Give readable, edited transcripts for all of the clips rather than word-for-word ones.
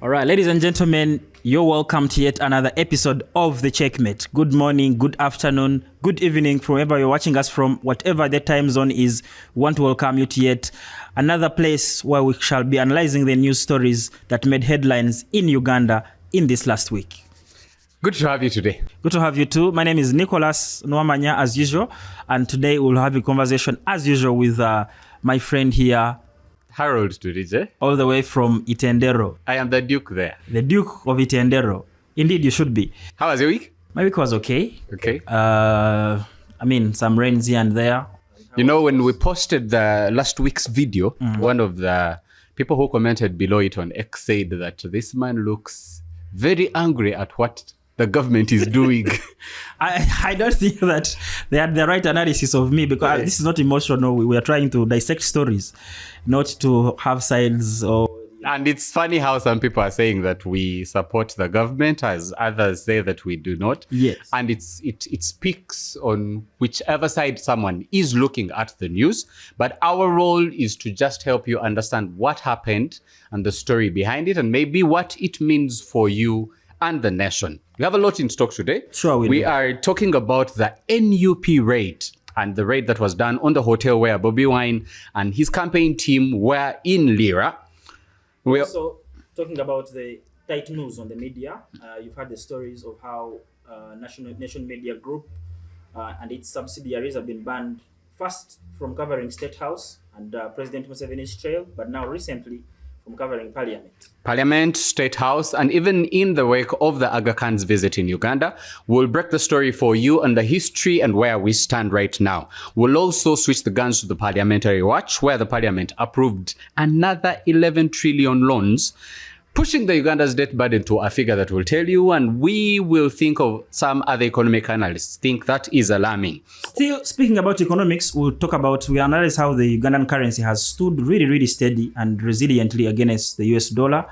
All right, ladies and gentlemen, you're welcome to yet another episode of The Checkmate. Good morning, good afternoon, good evening from wherever you're watching us from, whatever the time zone is. We want to welcome you to yet another place where we shall be analyzing the news stories that made headlines in Uganda in this last week. Good to have you today. Good to have you too. My name is Nicholas Nwamanya as usual, and today we'll have a conversation as usual with my friend here, Harold Turije. all the way from Itendero. I am the Duke there. The Duke of Itendero. Indeed, you should be. How was your week? My week was okay. Okay. Some rains here and there. You know, when we posted the last week's video, one of the people who commented below it on X said that this man looks very angry at what the government is doing. I don't think that they had the right analysis of me because this is not emotional. We are trying to dissect stories, not to have sides or... And it's funny how some people are saying that we support the government as others say that we do not. Yes. And it speaks on whichever side someone is looking at the news. But our role is to just help you understand what happened and the story behind it and maybe what it means for you and the nation. We have a lot in stock today. Sure, we are talking about the NUP raid and the raid that was done on the hotel where Bobi Wine and his campaign team were in Lira. We're also talking about the tight news on the media. You've heard the stories of how Nation Media Group and its subsidiaries have been banned first from covering State House and President Museveni's trail, but now recently from covering Parliament, State House, and even in the wake of the Aga Khan's visit in Uganda. We'll break the story for you on the history and where we stand right now. We'll also switch the guns to the Parliamentary watch, where the Parliament approved another 11 trillion loans, pushing the Uganda's debt burden to a figure that we'll tell you, and we will think of some other economic analysts think that is alarming. Still, speaking about economics, we analyze how the Ugandan currency has stood really steady and resiliently against the US dollar,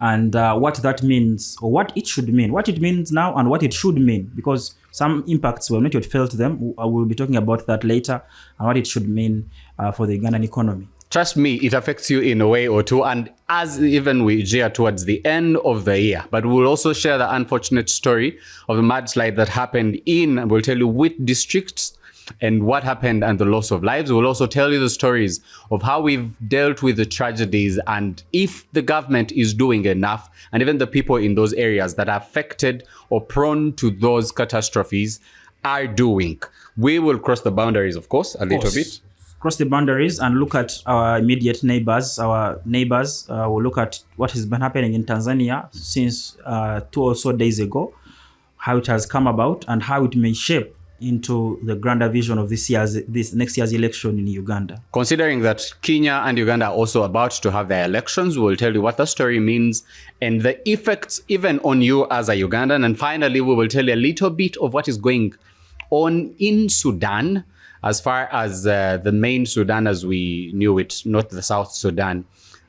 and what that means, or what it should mean, what it means now and what it should mean, because some impacts we have not yet felt them. We'll be talking about that later, and what it should mean for the Ugandan economy. Trust me, it affects you in a way or two, and as even we gear towards the end of the year. But we'll also share the unfortunate story of the mudslide that happened and we'll tell you which districts and what happened and the loss of lives. We'll also tell you the stories of how we've dealt with the tragedies and if the government is doing enough, and even the people in those areas that are affected or prone to those catastrophes are doing. We will cross the boundaries, of course, a little bit. Cross the boundaries and look at our immediate neighbors, we'll look at what has been happening in Tanzania since 2 or so days ago, how it has come about and how it may shape into the grander vision of this next year's election in Uganda. Considering that Kenya and Uganda are also about to have their elections, we'll tell you what the story means and the effects even on you as a Ugandan. And finally, we will tell you a little bit of what is going on in Sudan, as far as the main Sudan as we knew it, not the South Sudan.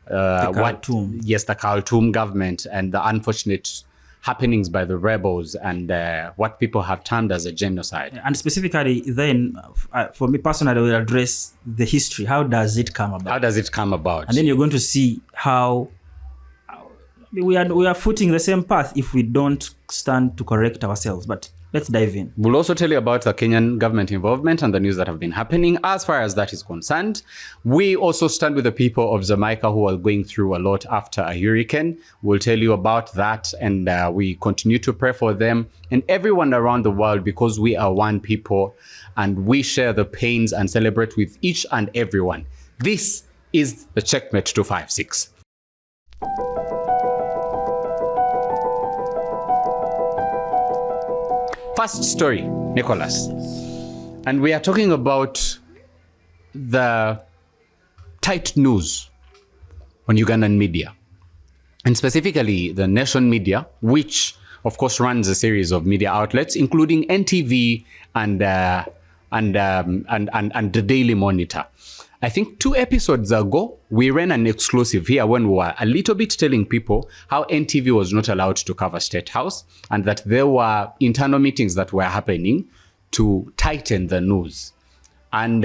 The Khartoum. The Khartoum government and the unfortunate happenings by the rebels and what people have termed as a genocide. And specifically then, for me personally, I will address the history. How does it come about? And then you're going to see how we are footing the same path if we don't stand to correct ourselves. But let's dive in. We'll also tell you about the Kenyan government involvement and the news that have been happening as far as that is concerned. We also stand with the people of Jamaica who are going through a lot after a hurricane. We'll tell you about that, and we continue to pray for them and everyone around the world, because we are one people and we share the pains and celebrate with each and everyone. This is the Checkmate 256. First story, Nicholas. And we are talking about the tight news on Ugandan media, and specifically the Nation Media, which of course runs a series of media outlets, including NTV and the Daily Monitor. I think 2 episodes ago, we ran an exclusive here when we were a little bit telling people how NTV was not allowed to cover State House and that there were internal meetings that were happening to tighten the news. And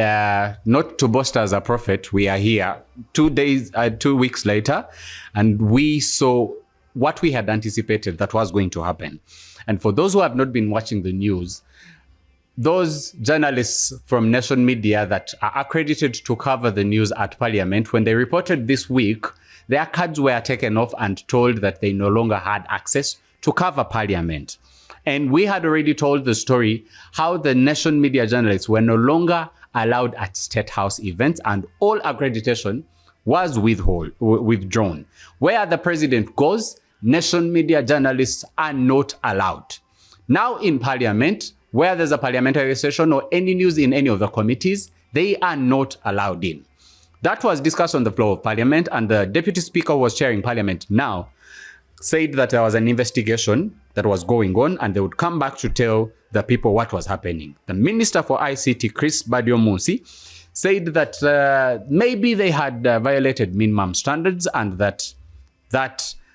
not to boast as a prophet, we are here 2 weeks later, and we saw what we had anticipated that was going to happen. And for those who have not been watching the news, those journalists from nation media that are accredited to cover the news at Parliament, when they reported this week, their cards were taken off and told that they no longer had access to cover Parliament. And we had already told the story how the nation media journalists were no longer allowed at State House events and all accreditation was withdrawn. Where the president goes, nation media journalists are not allowed. Now in Parliament, where there's a parliamentary session or any news in any of the committees, they are not allowed in. That was discussed on the floor of Parliament, and the Deputy Speaker who was chairing Parliament now said that there was an investigation that was going on and they would come back to tell the people what was happening. The Minister for ICT, Chris Badiomunsi, said that maybe they had violated minimum standards and that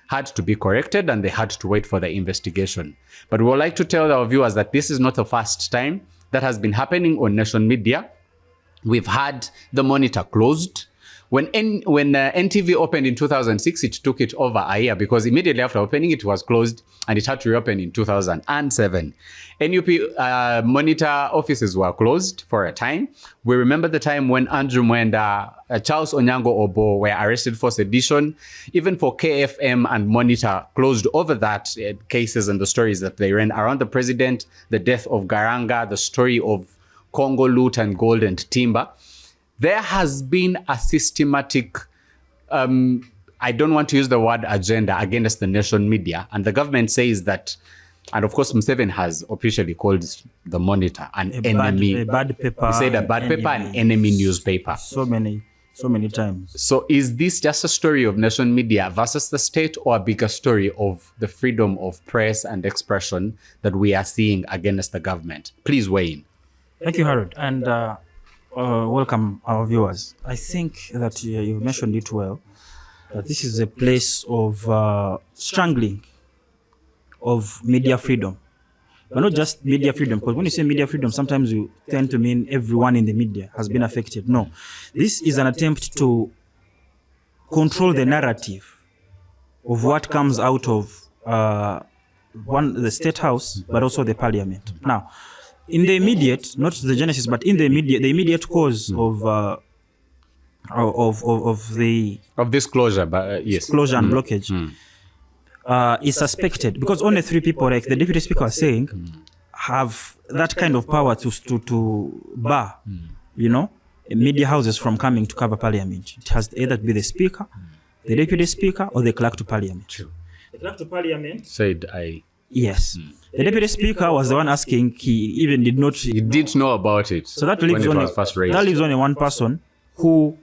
had to be corrected and they had to wait for the investigation. But we would like to tell our viewers that this is not the first time that has been happening on nation media. We've had the Monitor closed. When NTV opened in 2006, it took it over a year because immediately after opening, it was closed and it had to reopen in 2007. NUP Monitor offices were closed for a time. We remember the time when Andrew Mwenda, Charles Onyango Obo were arrested for sedition. Even for KFM and Monitor closed over that cases and the stories that they ran around the president, the death of Garanga, the story of Congo loot and gold and timber. There has been a systematic, I don't want to use the word agenda against the nation media. And the government says that, and of course, Museveni has officially called the Monitor an enemy. A bad paper. He said a bad paper, an enemy newspaper. So many times. So is this just a story of nation media versus the state, or a bigger story of the freedom of press and expression that we are seeing against the government? Please weigh in. Thank you, Harold. And welcome our viewers. I think that you mentioned it well, that this is a place of strangling of media freedom. But not just media freedom, because when you say media freedom, sometimes you tend to mean everyone in the media has been affected. No, this is an attempt to control the narrative of what comes out of the State House, but also the Parliament. Now, in the immediate, not the genesis, but in the immediate cause of this closure, but yes, closure and blockage is suspected because only 3 people, like the Deputy Speaker was saying, have that kind of power to bar, media houses from coming to cover Parliament. It has to either be the Speaker, the Deputy Speaker, or the Clerk to Parliament. True. The Clerk to Parliament said yes. The Deputy Speaker was the one asking. He even did not. He did know about it. So that leaves only one person who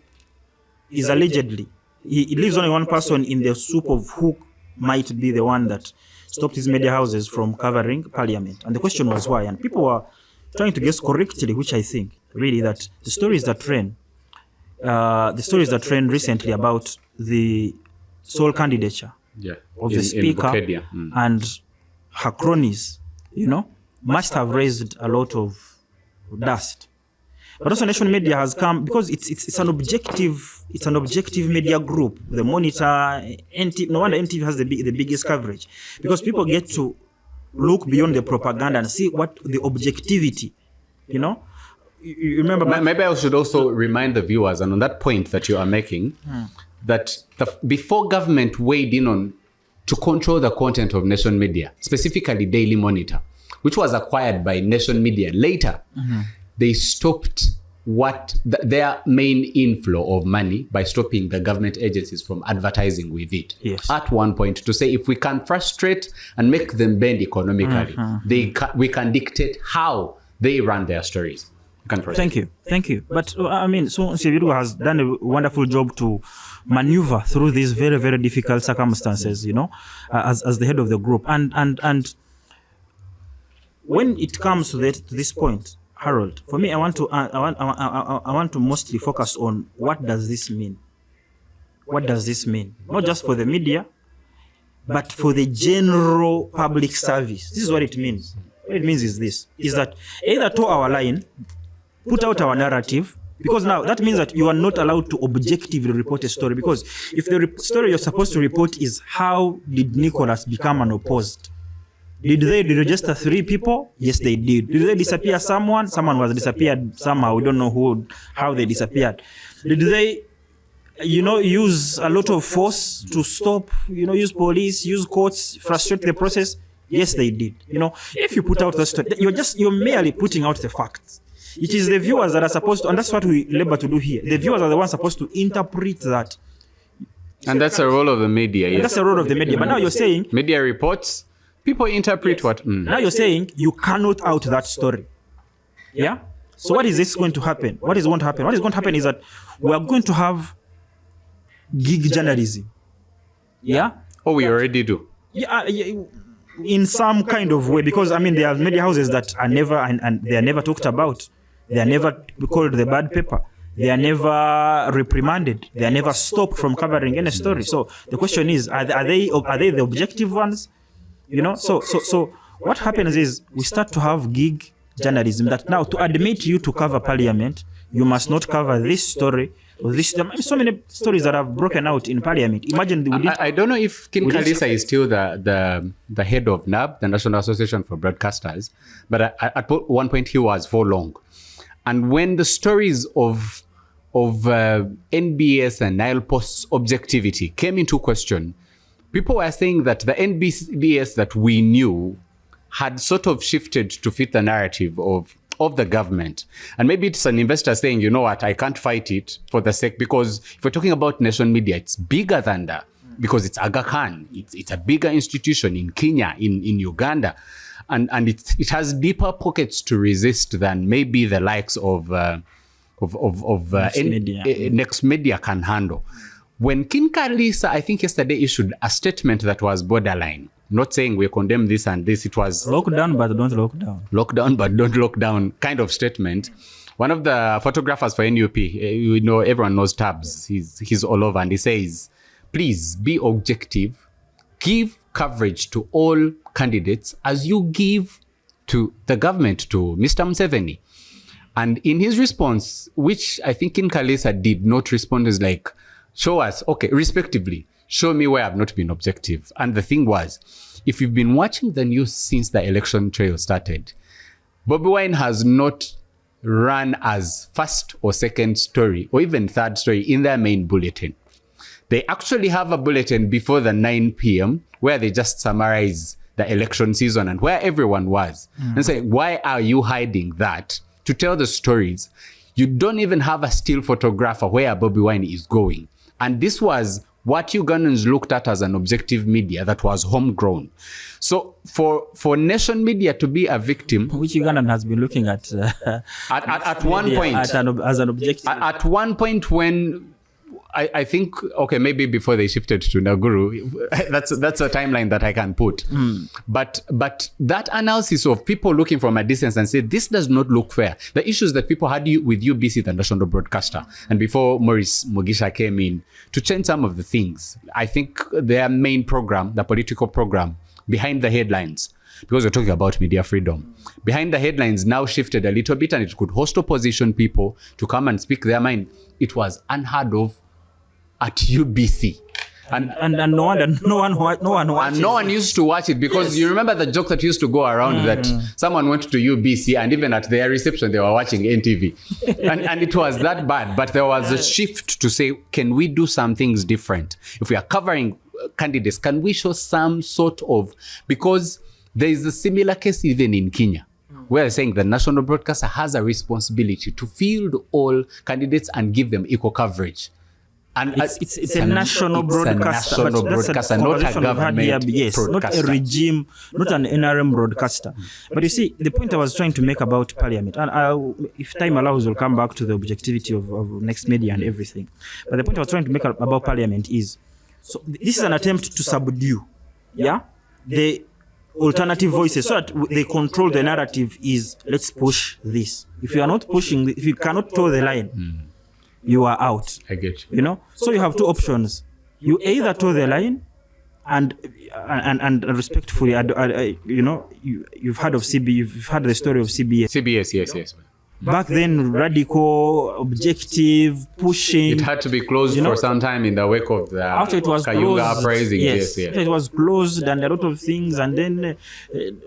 is allegedly. He leaves only one person in the soup of who might be the one that stopped his media houses from covering Parliament. And the question was why. And people were trying to guess correctly, which I think really that the stories that ran recently about the sole candidature of the Speaker and her cronies, must have raised a lot of dust. But also nation media has come because it's an objective media group. The Monitor, NTV, no wonder NTV has the biggest coverage because people get to look beyond the propaganda and see what the objectivity, You remember? Maybe I should also remind the viewers, and on that point that you are making, that before government weighed in on to control the content of nation media, specifically Daily Monitor, which was acquired by nation media later, they stopped their main inflow of money by stopping the government agencies from advertising with it. Yes. At one point, to say if we can frustrate and make them bend economically, we can dictate how they run their stories. Thank you. But so Nsiviru has done a wonderful job to maneuver through these very, very difficult circumstances, as the head of the group. And when it comes to this point, Harold, for me, I want to mostly focus on what does this mean. What does this mean? Not just for the media, but for the general public service. This is what it means. What it means is this: is that either toe our line, put out our narrative, Because now that means that you are not allowed to objectively report a story. Because if the story you're supposed to report is how did Nicholas become unopposed? Did they register 3 people? Yes, they did. Did they disappear someone? Someone was disappeared somehow. We don't know how they disappeared. Did they, use a lot of force to stop, use police, use courts, frustrate the process? Yes, they did. If you put out the story, you're merely putting out the facts. It is the viewers that are supposed to, and that's what we labor to do here. The viewers are the ones supposed to interpret that. And that's the role of the media. Yes. That's the role of the media. But now you're saying media reports, people interpret yes. what. Now you're saying you cannot out that story. Yeah? So what is this going to happen? What is going to happen? What is going to happen is that we are going to have gig journalism. Yeah? Oh, we already do. Yeah, in some kind of way, because there are media houses that are never and they are never talked about. They are never called the bad paper. They are never reprimanded. They are never stopped from covering any story. So the question is, are they the objective ones? So what happens is we start to have gig journalism that now to admit you to cover Parliament, you must not cover this story. So many stories that have broken out in Parliament. Imagine I don't know if King Kalisa is still the head of NUP, the National Association for Broadcasters, but at one point he was for long. And when the stories of NBS and Nile Post's objectivity came into question, people were saying that the NBS that we knew had sort of shifted to fit the narrative of the government. And maybe it's an investor saying, you know what, I can't fight it for the sake, because if we're talking about nation media, it's bigger than that, because it's Aga Khan. It's a bigger institution in Kenya, in Uganda. And it has deeper pockets to resist than maybe the likes of Next Media can handle. When King Kalisa, I think yesterday, issued a statement that was borderline, not saying we condemn this and this, it was lockdown but don't lock down. Lockdown but don't lock down kind of statement. One of the photographers for NUP, everyone knows Tabs, he's all over, and he says, please be objective, give coverage to all candidates as you give to the government, to Mr. Museveni. And in his response, which I think King Kalisa did not respond, is like, show us, okay, respectively, show me where I've not been objective. And the thing was, if you've been watching the news since the election trail started, Bobi Wine has not run as first or second story or even third story in their main bulletin. They actually have a bulletin before the 9 p.m. where they just summarize the election season and where everyone was. And say, why are you hiding that to tell the stories? You don't even have a still photographer where Bobi Wine is going. And this was what Ugandans looked at as an objective media that was homegrown. So for nation media to be a victim, which Ugandan has been looking at one point as an objective. At one point when I think, okay, maybe before they shifted to Naguru, that's a timeline that I can put. But that analysis of people looking from a distance and say, this does not look fair. The issues that people had with UBC, the national broadcaster, and before Maurice Mugisha came in to change some of the things, I think their main program, the political program, behind the headlines, because we're talking about media freedom, behind the headlines now shifted a little bit, and it could host opposition people to come and speak their mind. It was unheard of at UBC. And no one used to watch it, because you remember the joke that used to go around that someone went to UBC and even at their reception they were watching NTV. and it was that bad. But there was a shift to say, can we do some things different? If we are covering candidates, can we show some sort of, because there is a similar case even in Kenya, where they're saying the national broadcaster has a responsibility to field all candidates and give them equal coverage. And it's a national broadcaster, not a government yes, not a regime, not an NRM broadcaster. But you see, the point I was trying to make about Parliament, and if time allows, we'll come back to the objectivity of Next Media and everything. But the point I was trying to make about Parliament is, so this is an attempt to subdue, the alternative voices, so that they control the narrative. Is let's push this. If you are not pushing, if you cannot toe the line, you are out. I get you. So you have two options. You either toe the line and respectfully, you've heard of CB, you've heard the story of CBS. CBS, yes. back then, radical, objective, pushing. It had to be closed for some time in the wake of the after it was Kayunga closed, uprising. yes. After it was closed and a lot of things, and then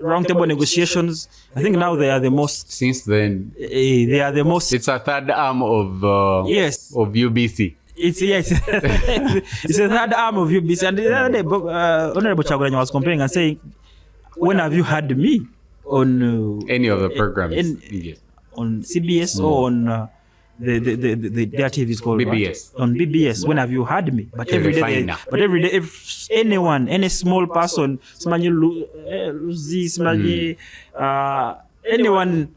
roundtable negotiations. I think now they are the most. Since then, they are the most. It's a third arm of yes of UBC. It's yes, it's a third arm of UBC. And the other day, Honorable Chagulanyi was complaining and saying, "When have you had me on any of the programs?" Yes. On CBS or on their TV is called BBS. What? On BBS. When have you had me? But every day, if anyone, any small person, anyone,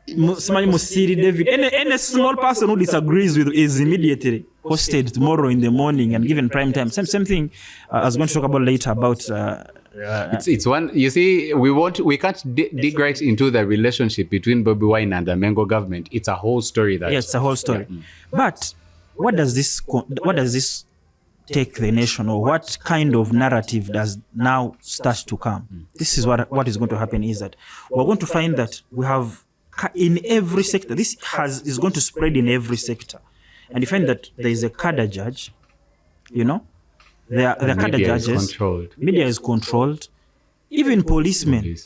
Musiri David, any small person who disagrees with is immediately hosted tomorrow in the morning and given prime time. Same thing. I was going to talk about later about. It's one. You see, we can't dig right into the relationship between Bobi Wine and the Mengo government. It's a whole story. It's a whole story. Yeah. But what does this take the nation, or what kind of narrative does now start to come? This is what is going to happen is that we're going to find that we have in every sector. This is going to spread in every sector, and you find that there is a cadre judge, There are cadre judges. Media is controlled. Even policemen,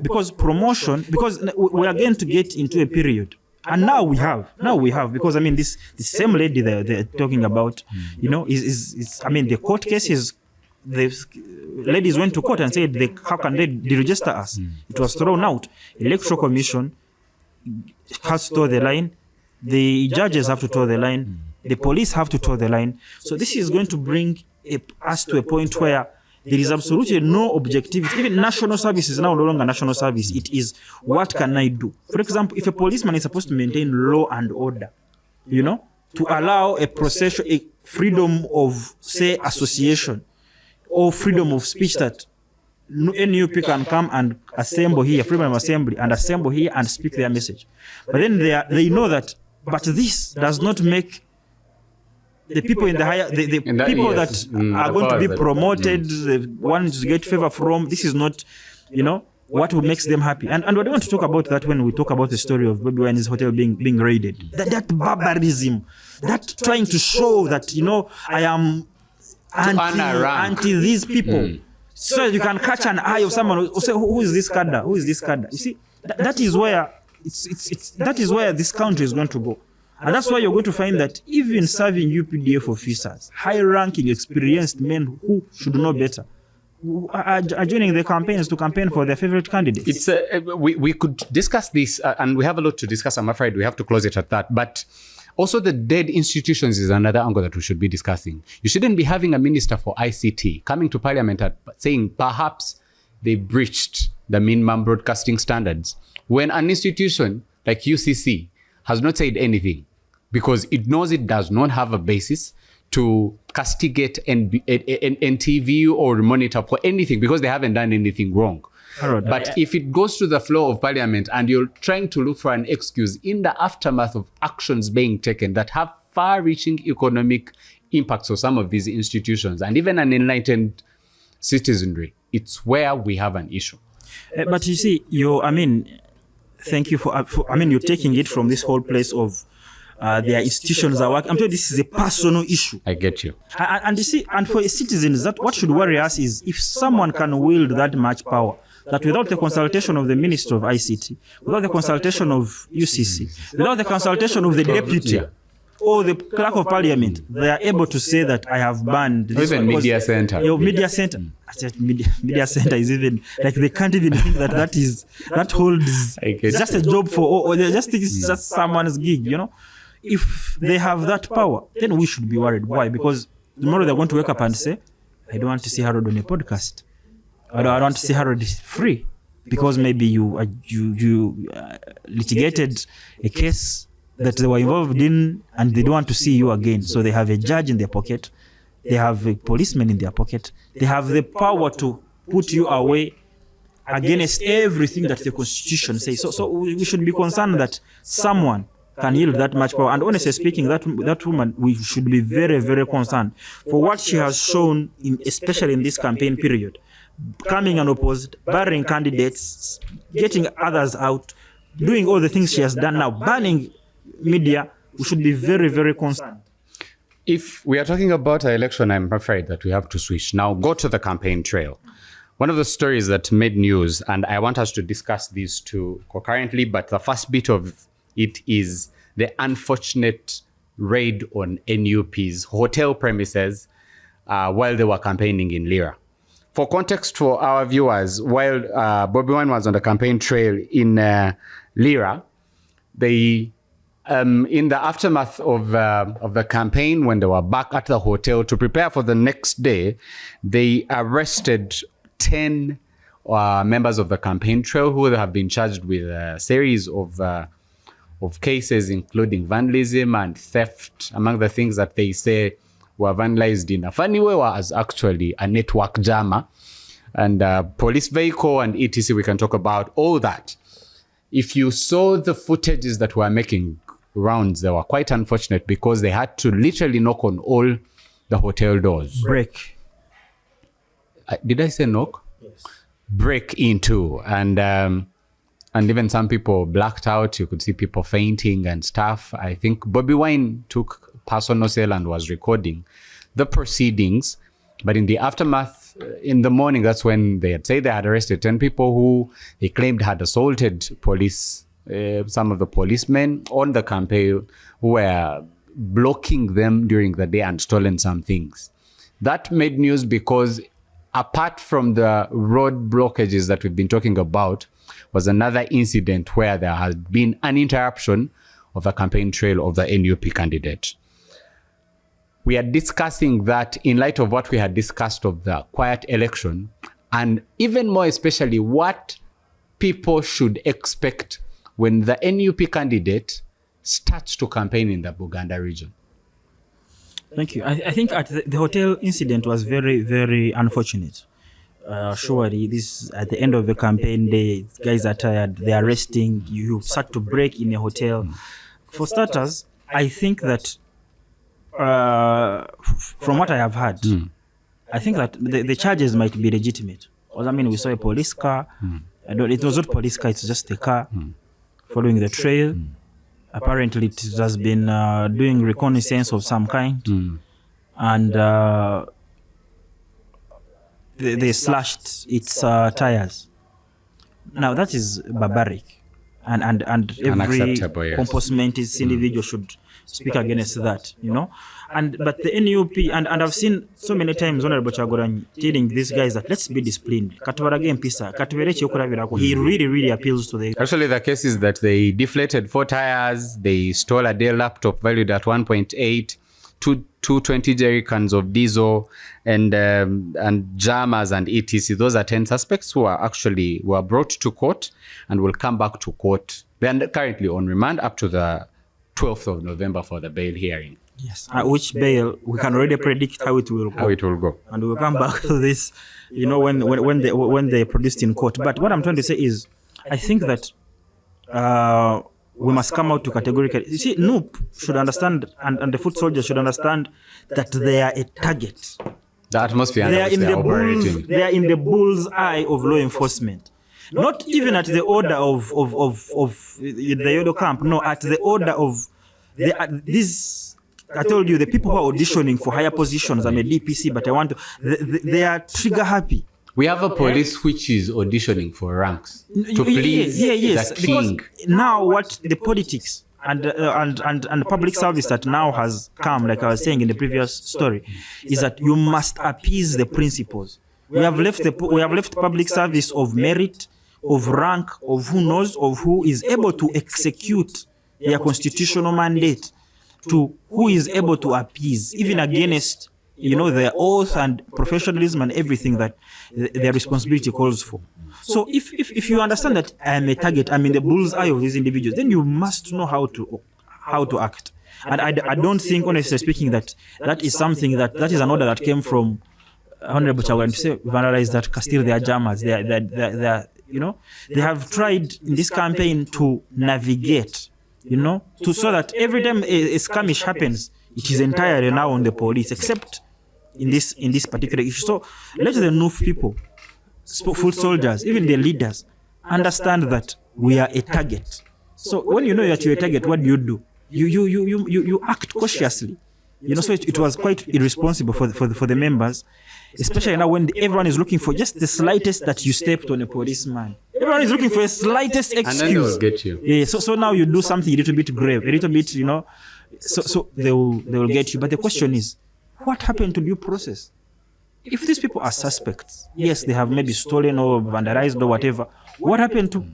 because promotion, because we are going to get into a period. And now we have, because I mean, the same lady they're talking about, the court cases, the ladies went to court and said, how can they deregister us? It was thrown out. Electoral Commission has to toe the line. The judges have to toe the line. The police have to toe the line. So this is going to bring us to a point where there is absolutely no objectivity. Even national service is now no longer national service. It is, what can I do? For example, if a policeman is supposed to maintain law and order, to allow a procession, a freedom of, say, association or freedom of speech, that NUP can come and assemble here, freedom of assembly, and assemble here and speak their message. But then they know that, but this does not make the people in the higher, the people that are going to be promoted, the ones to get favor from, this is not, what makes them happy. And we want to talk about that when we talk about the story of Bobi Wine's hotel being raided. That barbarism, that trying to show that, I am anti these people. So you can catch an eye of someone who say, who is this cadre? Who is this cadre? You see, that is where that is where this country is going to go. And that's why you're going to find that even serving UPDF officers, high-ranking, experienced men who should know better, are joining the campaigns to campaign for their favorite candidates. It's we could discuss this, and we have a lot to discuss. I'm afraid we have to close it at that. But also the dead institutions is another angle that we should be discussing. You shouldn't be having a minister for ICT coming to Parliament saying perhaps they breached the minimum broadcasting standards, when an institution like UCC has not said anything, because it knows it does not have a basis to castigate NTV or monitor for anything, because they haven't done anything wrong. But if it goes to the floor of Parliament and you're trying to look for an excuse in the aftermath of actions being taken that have far-reaching economic impacts of some of these institutions and even an enlightened citizenry, it's where we have an issue. But you see, thank you for you're taking it from this whole place of their institutions are working. I'm telling you, this is a personal issue. I get you. And you see, and for citizens, that what should worry us is if someone can wield that much power, that without the consultation of the Minister of ICT, without the consultation of UCC, without the consultation of the deputy or the clerk of Parliament, they are able to say that I have banned this. Even media center. Media center. I said media center is even, like, they can't even think that holds, it's just a job or they just think it's just someone's gig, If they have that power, then we should be worried. Why? Because tomorrow they're going to wake up and say, I don't want to see Harold on a podcast. I don't want to see Harold free, because maybe you litigated a case that they were involved in and they don't want to see you again. So they have a judge in their pocket. They have a policeman in their pocket. They have the power to put you away against everything that the Constitution says. So we should be concerned that someone can yield that much power. And honestly speaking, that woman, we should be very, very concerned for what she has shown, especially in this campaign period. Coming unopposed, barring candidates, getting others out, doing all the things she has done now, banning media, we should be very, very concerned. If we are talking about an election, I'm afraid that we have to switch. Now, go to the campaign trail. One of the stories that made news, and I want us to discuss these two concurrently, but the first bit of it is the unfortunate raid on NUP's hotel premises while they were campaigning in Lira. For context for our viewers, while Bobi Wine was on the campaign trail in Lira, they in the aftermath of the campaign, when they were back at the hotel to prepare for the next day, they arrested 10 members of the campaign trail who have been charged with a series of cases, including vandalism and theft. Among the things that they say were vandalized in a funny way was actually a network jammer and a police vehicle and etc. We can talk about all that. If you saw the footages that were making rounds, they were quite unfortunate because they had to literally knock on all the hotel doors. Break. Did I say knock? Yes. Break into. And even some people blacked out. You could see people fainting and stuff. I think Bobi Wine took personal cell and was recording the proceedings. But in the aftermath, in the morning, that's when they had said they had arrested 10 people who they claimed had assaulted police, some of the policemen on the campaign who were blocking them during the day and stolen some things. That made news because apart from the road blockages that we've been talking about, was another incident where there had been an interruption of the campaign trail of the NUP candidate. We are discussing that in light of what we had discussed of the quiet election, and even more especially what people should expect when the NUP candidate starts to campaign in the Buganda region. Thank you. I think at the hotel incident was very, very unfortunate. Surely, this at the end of the campaign day, guys are tired, they're resting, you start to break in a hotel. For starters, I think that from what I have heard, I think that the charges might be legitimate. Because I mean, we saw a police car. It was not a police car, it's just a car following the trail. Apparently, it has been doing reconnaissance of some kind. And they slashed its tires. Now, that is barbaric. And every composmentist individual should speak against that, you know. But the NUP, and I've seen so many times Honorable Chagoran telling these guys that let's be disciplined. He really appeals to the... Actually, the case is that they deflated 4 tires, they stole a Dell laptop valued at 1.8, 220 jerry cans of diesel, and jammers and etc. Those are 10 suspects who were brought to court and will come back to court. They are currently on remand up to the 12th of November for the bail hearing. Yes, which bail we can already predict how it will go. And we'll come back to this, you know, when they produced in court. But what I'm trying to say is, I think that we must come out to categorically. You see, NUP should understand, and the foot soldiers should understand that they are a target. The atmosphere. They are in the bull's eye of law enforcement. Not even at the order of the Yodo camp. No, at the order of these. I told you the people who are auditioning for higher positions. I'm a DPC, but they are trigger happy. We have a police which is auditioning for ranks to please the king. Because now what the politics and public service that now has come, like I was saying in the previous story, is that you must appease the principles. We have left public service of merit, of rank, of who knows, of who is able to execute their constitutional mandate, to who is able to appease, even against, you know, their oath and professionalism and everything that their responsibility calls for. So if you understand that I am a target, I'm in the bull's eye of these individuals, then you must know how to act. And I don't think, honestly speaking, that is something that is an order that came from Honorable Chagoran to say vandalize that still they are jammers. They are, you know, they have tried in this campaign to navigate, you know, so that every time a skirmish happens, it is entirely now on the police, except in this particular issue. So let the NUP people, foot soldiers, even the leaders, understand that we are a target. So when you know that you're a target, what do? You act cautiously. So it was quite irresponsible for the members, especially now when everyone is looking for just the slightest that you stepped on a policeman. Everyone is looking for a slightest excuse. And then they'll get you. Yeah, so now you do something a little bit grave, a little bit, so they will get you. But the question is, what happened to due process? If these people are suspects, yes, they have maybe stolen or vandalized or whatever, what happened to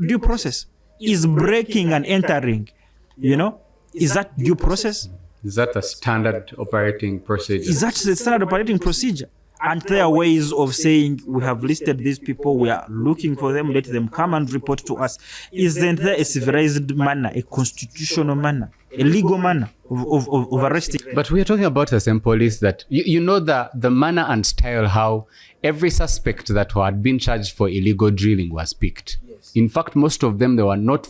due process? Is breaking and entering, is that due process? Is that a standard operating procedure? Is that the standard operating procedure? And there are ways of saying, we have listed these people, we are looking for them, let them come and report to us. Isn't there a civilized manner, a constitutional manner, a legal manner of arresting? But we are talking about the same police that, the manner and style how every suspect that had been charged for illegal drilling was picked. Yes. In fact, most of them, they were not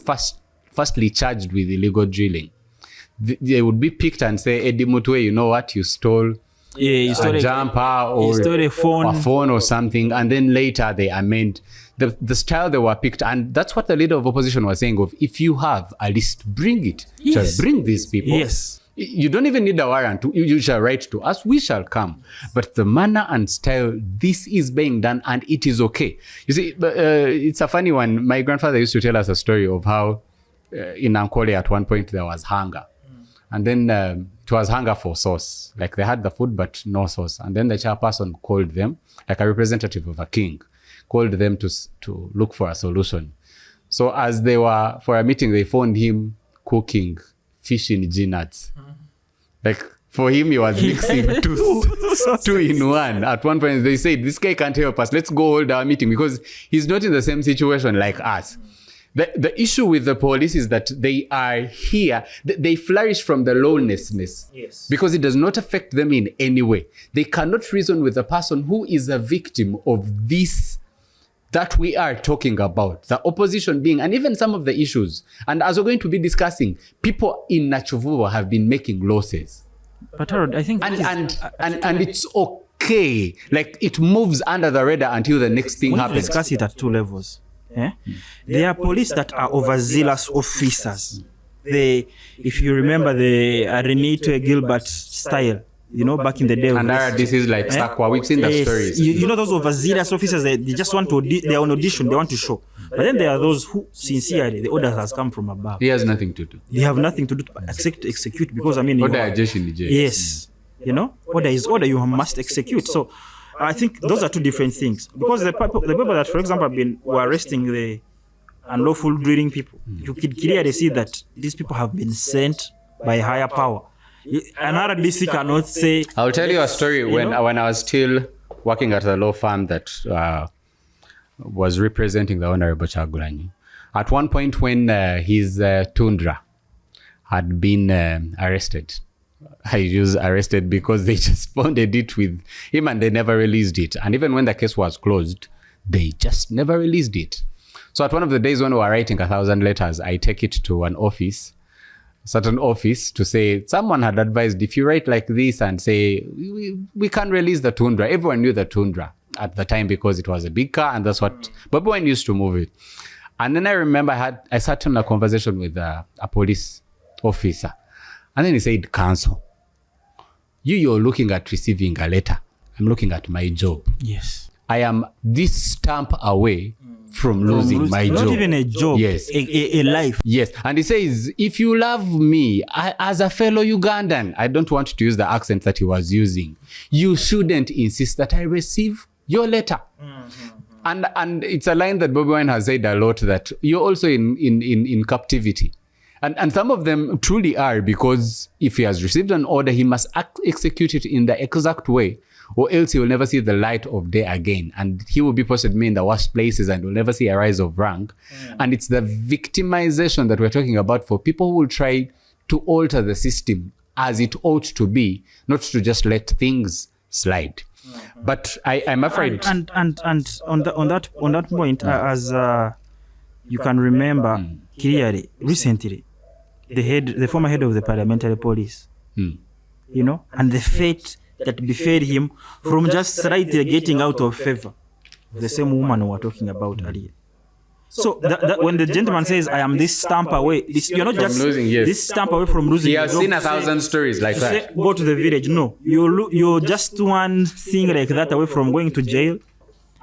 firstly charged with illegal drilling. They would be picked and say, Eddie Mutwe, you know what, you stole a jumper or a phone or something, and then later they amend the style they were picked. And that's what the leader of opposition was saying of, if you have a list, bring it. Yes. Just bring these people. Yes. You don't even need a warrant. You shall write to us, we shall come. But the manner and style, this is being done, and it is okay. You see, it's a funny one. My grandfather used to tell us a story of how in Ankole at one point there was hunger. And then it was hunger for sauce. Like they had the food, but no sauce. And then the chairperson called them, like a representative of a king, called them to look for a solution. So as they were for a meeting, they found him cooking fish in G-nuts. Like for him, he was mixing two in one. At one point, they said, this guy can't help us. Let's go hold our meeting, because he's not in the same situation like us. The issue with the police is that they are here, they flourish from the lawlessness. Yes. Because it does not affect them in any way. They cannot reason with the person who is a victim of this that we are talking about, the opposition being, and even some of the issues. And as we're going to be discussing, people in Nachuvubo have been making losses. But Harold, I think... And it's okay. Like, it moves under the radar until the next thing happens. We discuss it at two levels. There are police that are overzealous officers. If you remember the Renito Gilbert style, back in the day. And this is like Sakwa. We've seen the stories. Those overzealous officers, they just want to, they're on audition, they want to show. But then there are those who, sincerely, the order has come from above. He has nothing to do. They have nothing to do except to execute, because, order is in the jail. Yes. Order is order, you must execute. So, I think those are two different things. Because the people that, for example, were arresting the unlawful drilling people, you could clearly see that these people have been sent by a higher power. Another DC cannot say... I'll tell you a story. When I was still working at a law firm that was representing the Honorable Chagulanyi, at one point when his Tundra had been arrested, I use arrested because they just bonded it with him and they never released it. And even when the case was closed, they just never released it. So at one of the days when we were writing 1,000 letters, I take it to an office, certain office, to say, someone had advised, if you write like this and say, we can't release the Tundra. Everyone knew the Tundra at the time because it was a big car and that's what Bobi Wine used to move it. And then I remember I sat in a conversation with a police officer. And then he said, cancel. You're looking at receiving a letter. I'm looking at my job. Yes. I am this stamp away from losing my job. Not even a job. Yes. A life. Yes. And he says, if you love me as a fellow Ugandan, I don't want to use the accent that he was using. You shouldn't insist that I receive your letter. Mm-hmm. And it's a line that Bobi Wine has said a lot, that you're also in captivity. And some of them truly are, because if he has received an order, he must execute it in the exact way, or else he will never see the light of day again. And he will be possibly in the worst places and will never see a rise of rank. And it's the victimization that we're talking about for people who will try to alter the system as it ought to be, not to just let things slide. But I'm afraid... And on that point, as you can remember clearly, recently, the former head of the Parliamentary police, and the fate that befell him from just slightly getting out of favor, the same woman we were talking about earlier. So when the gentleman says, I am this stamp away, you're not just losing, yes. this stamp away from losing. He has seen 1,000 stories like that. Say, go to the village. No, you're just one thing like that away from going to jail.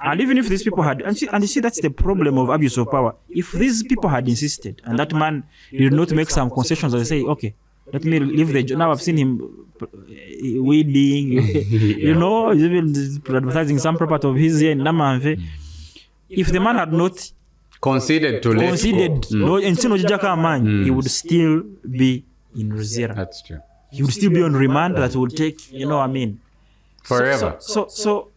And even if these people had, and you see that's the problem of abuse of power. If these people had insisted, and that man did not make some concessions and say, okay, let me leave the job. Now I've seen him weeding, you know, even advertising some property of his here in Namanve. If the man had not conceded to no, he would still be in Ruzira. That's true. He would still be on remand that would take, you know what I mean? Forever. So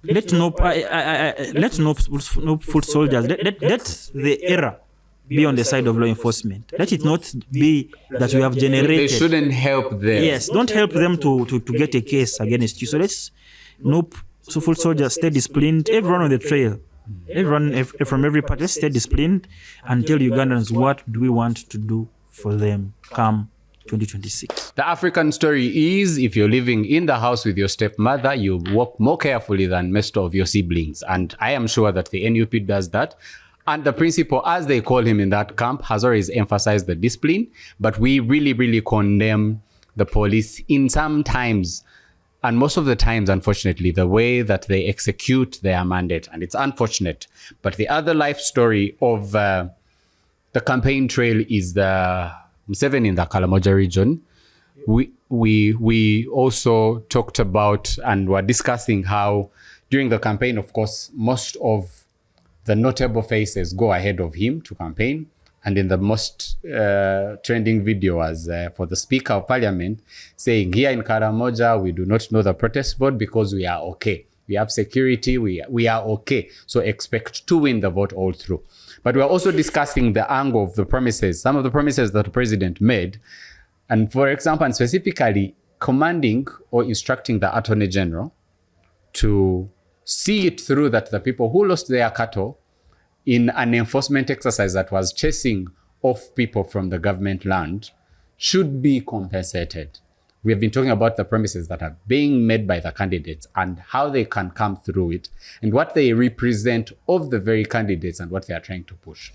let no foot soldiers, let the error be on the side of law enforcement. Let it not be that we have generated. They shouldn't help them. Yes, don't help them to get a case against you. So let's so foot soldiers stay disciplined. Everyone on the trail, everyone from every part, let's stay disciplined and tell Ugandans what do we want to do for them come 2026. The African story is, if you're living in the house with your stepmother, you walk more carefully than most of your siblings. And I am sure that the NUP does that. And the principal, as they call him in that camp, has always emphasized the discipline. But we really, really condemn the police in some times, and most of the times, unfortunately, the way that they execute their mandate. And it's unfortunate. But the other life story of the campaign trail is the Museveni in the Karamoja region. We also talked about and were discussing how during the campaign, of course, most of the notable faces go ahead of him to campaign. And in the most trending video was for the Speaker of Parliament saying, here in Karamoja, we do not know the protest vote because we are okay. We have security, we are okay. So expect to win the vote all through. But we're also discussing the angle of the promises, some of the promises that the president made. And for example, and specifically commanding or instructing the Attorney General to see it through that the people who lost their cattle in an enforcement exercise that was chasing off people from the government land should be compensated. We have been talking about the promises that are being made by the candidates and how they can come through it and what they represent of the very candidates and what they are trying to push.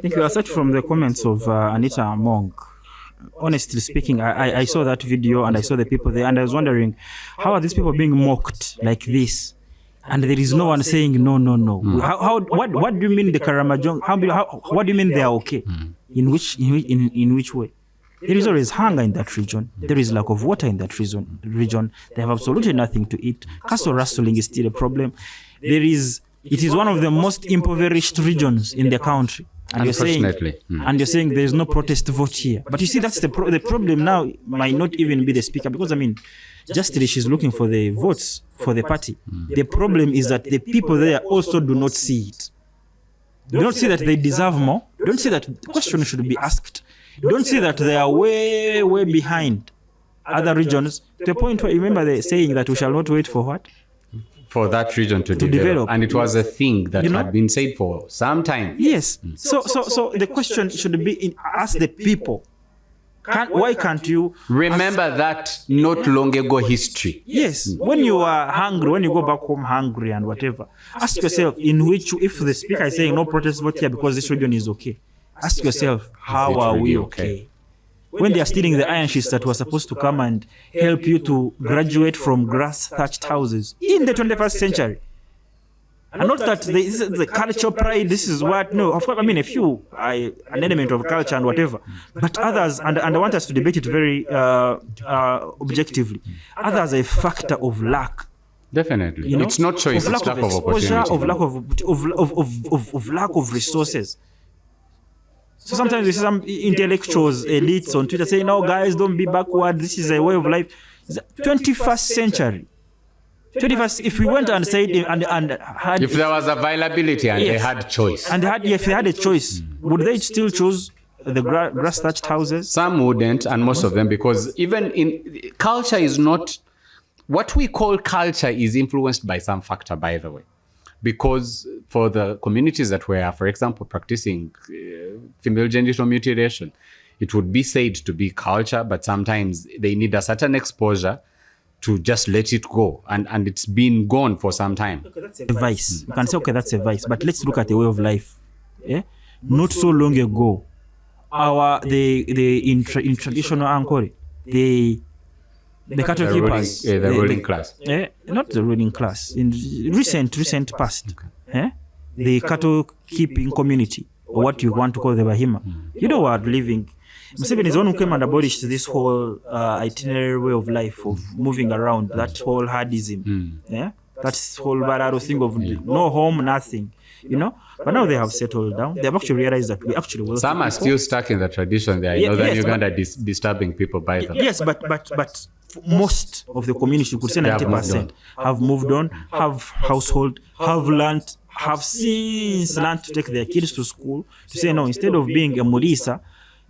Thank you. Aside from the comments of Anita Monk, honestly speaking, I saw that video and I saw the people there and I was wondering, how are these people being mocked like this? And there is no one saying no. What do you mean the Karamoja? What do you mean they are okay? In which way? There is always hunger in that region. There is lack of water in that region. They have absolutely nothing to eat. Castle rustling is still a problem. It is one of the most impoverished regions in the country. And you're saying there is no protest vote here. But you see, that's the problem now might not even be the speaker, because I mean, Justice, she's looking for the votes for the party. The problem is that the people there also do not see it. They don't see that they deserve more. Don't see that the question should be asked. Don't see that they are way, way behind other regions, to the point where, you remember they saying that we shall not wait for what? For that region to develop. And it was a thing that had been said for some time. Yes. So the question should be ask the people. Why can't you remember that not long ago history? Yes. When you are hungry, when you go back home hungry and whatever, ask yourself if the speaker is saying no protest vote here because this region is okay. Ask yourself, how are we okay? When they are stealing the iron sheets that were supposed to come and help you to graduate from grass-thatched houses in the 21st century. And not that this is the cultural pride, this is what, no, of course, I mean, a few are an element of culture and whatever, but others, and I want us to debate it very objectively, others are a factor of lack. Definitely. You know? It's not choice, it's lack of exposure, opportunity. of lack of resources. So sometimes you see some intellectuals, elites on Twitter saying, no, guys, don't be backward. This is a way of life. 21st century. 21st, if we went and said, and had... If there was availability and they had choice. And if they had a choice, would they still choose the grass-thatched houses? Some wouldn't, and most of them, because even in... Culture is not... What we call culture is influenced by some factor, by the way. Because for the communities that were, for example, practicing female genital mutilation, it would be said to be culture, but sometimes they need a certain exposure to just let it go, and it's been gone for some time. That's a vice. You can say, okay, that's a vice, but let's look at the way of life. Yeah? Not so long ago, in traditional Ankole, the cattle keepers, the ruling class. Not the ruling class. In recent past, the cattle keeping community, or what you want to call the Bahima, were living. Museveni is the one who came and abolished this whole itinerary way of life of moving around, that whole herdism, that whole bararo thing of no home, nothing, But now they have settled down. They have actually realized that we actually will. Some are still stuck in the tradition. They are in northern Uganda disturbing people by them. Yes, but most of the community, you could say 90%, have moved on, have household, have learned, have since learned to take their kids to school, to say, no, instead of being a Murisa,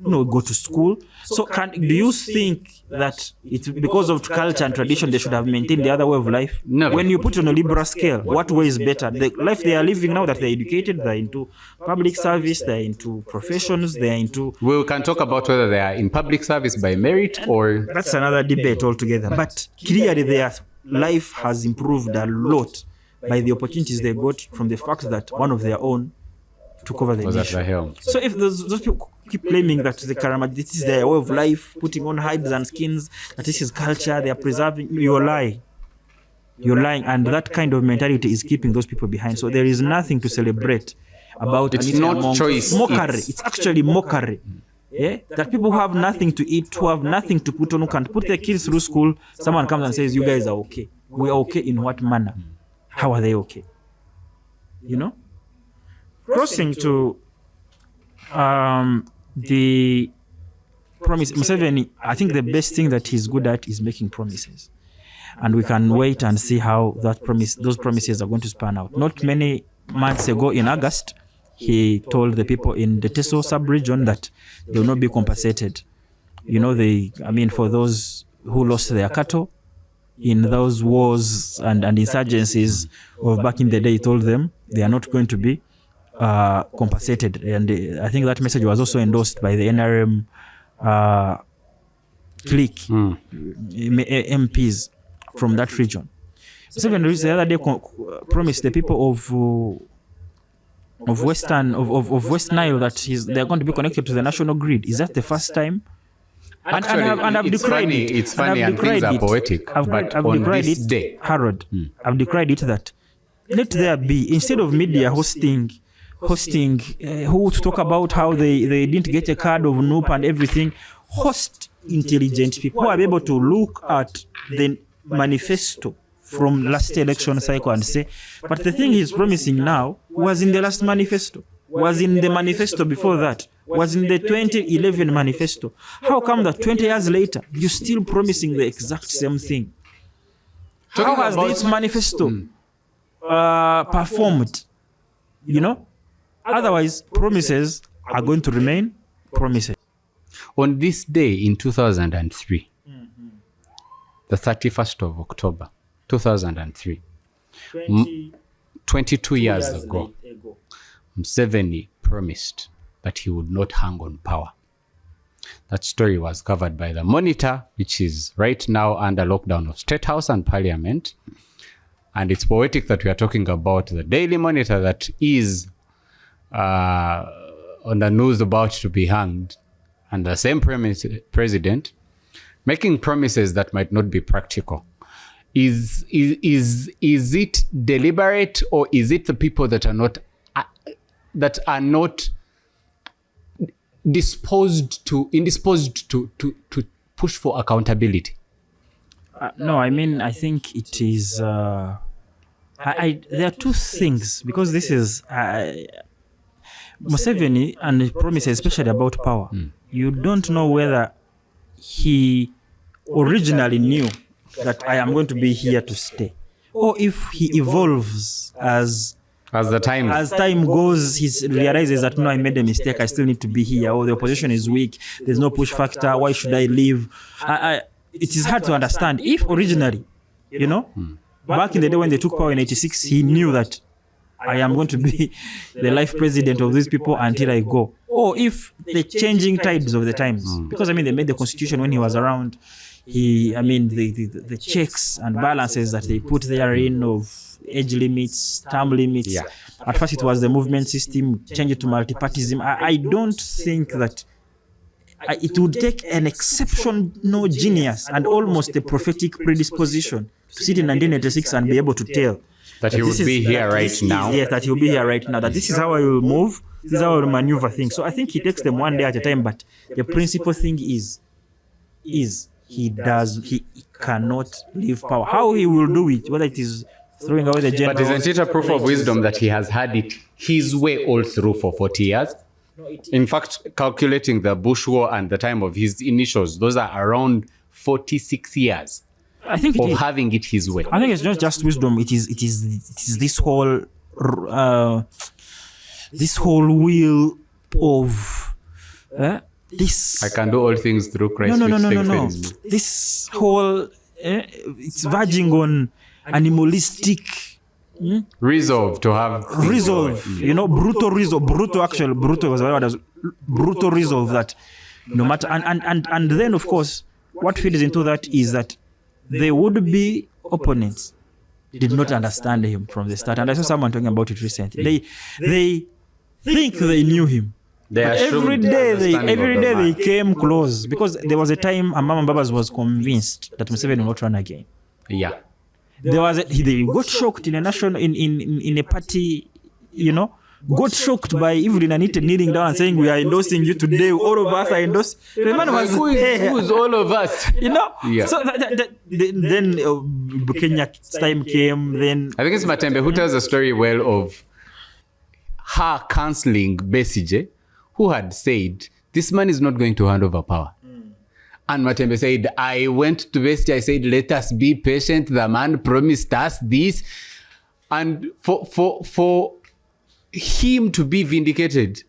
go to school. So do you think that it's because of culture and tradition they should have maintained the other way of life? No. When you put it on a liberal scale, what way is better? The life they are living now that they're educated, they're into public service, they're into professions, they're into... We can talk about whether they are in public service by merit or... That's another debate altogether. But clearly their life has improved a lot by the opportunities they got from the fact that one of their own took over the nation. So if those people keep claiming that the Karamoja, this is their way of life, putting on hides and skins, that this is culture, they are preserving, you're lying. You're lying, and that kind of mentality is keeping those people behind. So there is nothing to celebrate about. It's not choice. Mockery. It's actually mockery. That people who have nothing to eat, who have nothing to put on, who can't put their kids through school, someone comes and says, you guys are okay. We are okay in what manner? How are they okay? Crossing to the promise, Museveni, I think the best thing that he's good at is making promises. And we can wait and see how those promises are going to span out. Not many months ago in August, he told the people in the Teso sub-region that they will not be compensated. For those who lost their cattle in those wars and insurgencies of back in the day, he told them they are not going to be compensated, and I think that message was also endorsed by the NRM clique MPs from that region. Museveni the other day promised the people of West Nile that they are going to be connected to the national grid. Is that the first time? Actually, and I've decried it. It's funny and things are poetic. But on this day, Harold, I've decried it that let there be, instead of media hosting who to talk about how they didn't get a card of NUP and everything, host intelligent people who are able to look at the manifesto from last election cycle and say, but the thing he's promising now was in the last manifesto, was in the manifesto before that, was in the 2011 manifesto. How come that 20 years later, you're still promising the exact same thing? How has this manifesto performed? Otherwise, promises are going to remain promises. On this day in 2003, the 31st of October, 2003, 22 years ago, Museveni promised that he would not hang on power. That story was covered by the Monitor, which is right now under lockdown of State House and Parliament. And it's poetic that we are talking about the Daily Monitor that is on the news about to be hanged, and the same president making promises that might not be practical. Is it deliberate, or is it the people that are not indisposed to push for accountability? No, I think it is. There are two things, because this is Museveni and promises, especially about power. You don't know whether he originally knew that I am going to be here to stay, or if he evolves as time goes, he realizes that no, I made a mistake, I still need to be here, or the opposition is weak, there's no push factor, why should I leave? It is hard to understand. If originally, back in the day when they took power in 86, he knew that I am going to be the life president of these people until I go. Or if the changing tides of the times, because they made the constitution when he was around, the checks and balances that they put therein of age limits, term limits. Yeah. At first it was the movement system, change it to multipartism. I don't think that it would take an exceptional genius and almost a prophetic predisposition to sit in 1986 and be able to tell that he would be here right now. Yes, that he'll be here right now. That this is how I will move. This is how I will maneuver things. So I think he takes them one day at a time. But the principal thing is he cannot leave power. How he will do it, whether it is throwing away the generals. But isn't it a proof of wisdom that he has had it his way all through for 40 years? In fact, calculating the Bush War and the time of his initials, those are around 46 years. I think of having it his way. I think it's not just wisdom. It is this whole wheel of this. I can do all things through Christ. No. This whole it's verging on animalistic resolve to have resolve. Brutal resolve. Brutal was what was brutal resolve that no matter and then of course what feeds into that is that the would-be opponents did not understand him from the start. And I saw someone talking about it recently. They think they knew him. Every day they came close. Because there was a time Amama Babas was convinced that Museveni will not run again. Yeah. They got shocked in a national in a party, got shocked by Evelyn Anita kneeling down and saying, "We are endorsing you today. All of us are endorsing." The man was who's all of us? Yeah. So then Kenya's time came. Then I think it's Matembe who tells the story well of her cancelling Besigye, who had said, "This man is not going to hand over power." And Matembe said, "I went to Besigye. I said, let us be patient. The man promised us this, and for him to be vindicated,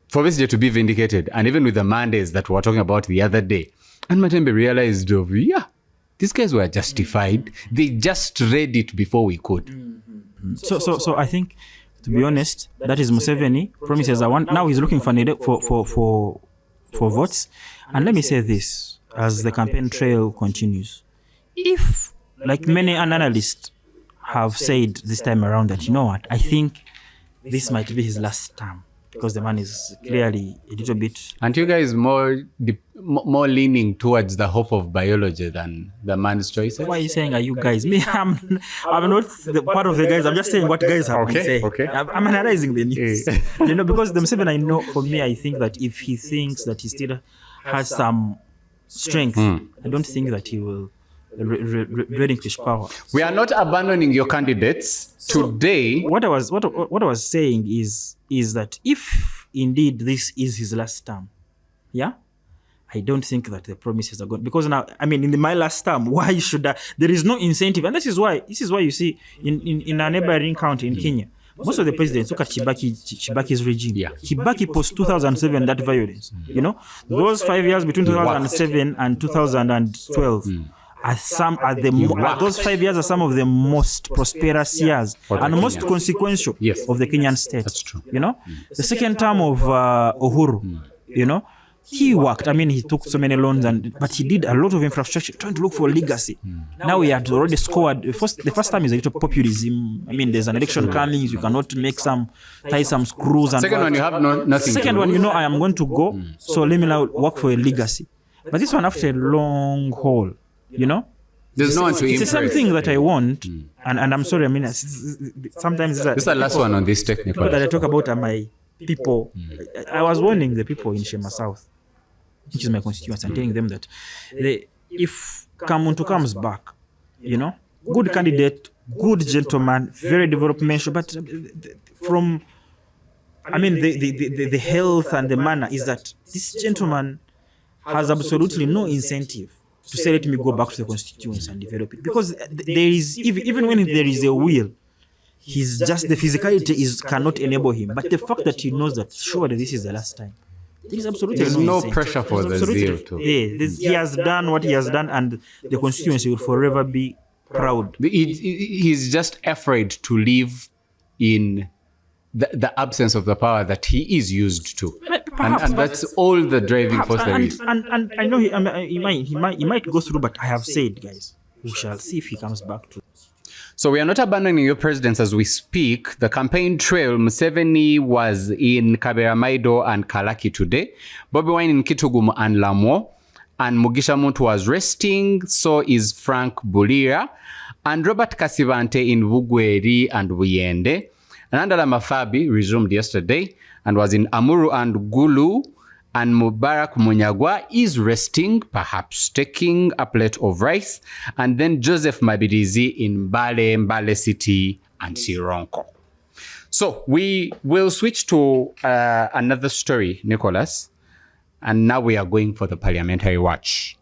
for Besigye to be vindicated, and even with the mandates that we were talking about the other day, and Matembe realized, these guys were justified. They just read it before we could." So I think, to be honest, that is Museveni promises. Now he's looking for votes. And let me say this, as the campaign trail continues, if, like many analysts have said this time around, that I think this might be his last term, because the man is clearly a little bit. Aren't you guys more leaning towards the hope of biology than the man's choices? Why are you saying, are you guys? Me, I'm not the part of the guys. I'm just saying what guys have been saying. Okay. I'm analyzing the news. Because the Museveni, I know, for me, I think that if he thinks that he still has some strength, I don't think that he will relinquish power. We are not abandoning your candidates today. What I was saying is that if indeed this is his last term, I don't think that the promises are going, because now, in my last term, why should I? There is no incentive, and this is why you see in a neighboring county in Kenya, most of the presidents look at Kibaki's regime. Yeah. Kibaki post 2007, that violence. Those 5 years between 2007 and 2012. Those 5 years are some of the most prosperous years and most consequential of the Kenyan state. That's true. The second term of Uhuru, he worked. He took so many loans, but he did a lot of infrastructure, trying to look for legacy. Now he had already scored. The first time is a little populism. There's an election coming. You cannot tie some screws. And second one, you have nothing. Second one, I am going to go. So let me now work for a legacy. But this one, after a long haul, there's no one to impress. It's the same thing that I want, and I'm sorry. Sometimes this is the last one on this technical. That I talk about are my people. I was warning the people in Shema South, which is my constituency, and telling them that if Kamuntu comes back, good candidate, good gentleman, very developmental, but from, the health and the manner is that this gentleman has absolutely no incentive to say, let me go back to the constituency and develop it. Because there is, even when there is a will, he's just, the physicality cannot enable him. But the fact that he knows that surely this is the last time, there is absolutely there's no pressure for the zeal too. He has done what he has done, and the constituency will forever be proud. He's just afraid to live in the absence of the power that he is used to. and that's all the driving force there is. And I know he might go through, but I have said, guys, we shall see if he comes back to. So we are not abandoning your presidents as we speak. The campaign trail, Museveni was in Kaberamaido and Kalaki today. Bobi Wine in Kitugum and Lamo. And Mugisha Muntu was resting. So is Frank Bulira. And Robert Kasivante in Bugweri and Buyende. And Andala Mafabi resumed yesterday and was in Amuru and Gulu. And Mubarak Munyagwa is resting, perhaps taking a plate of rice. And then Joseph Mabirizi in Mbale City and Sironko. So we will switch to another story, Nicholas. And now we are going for the Parliamentary Watch.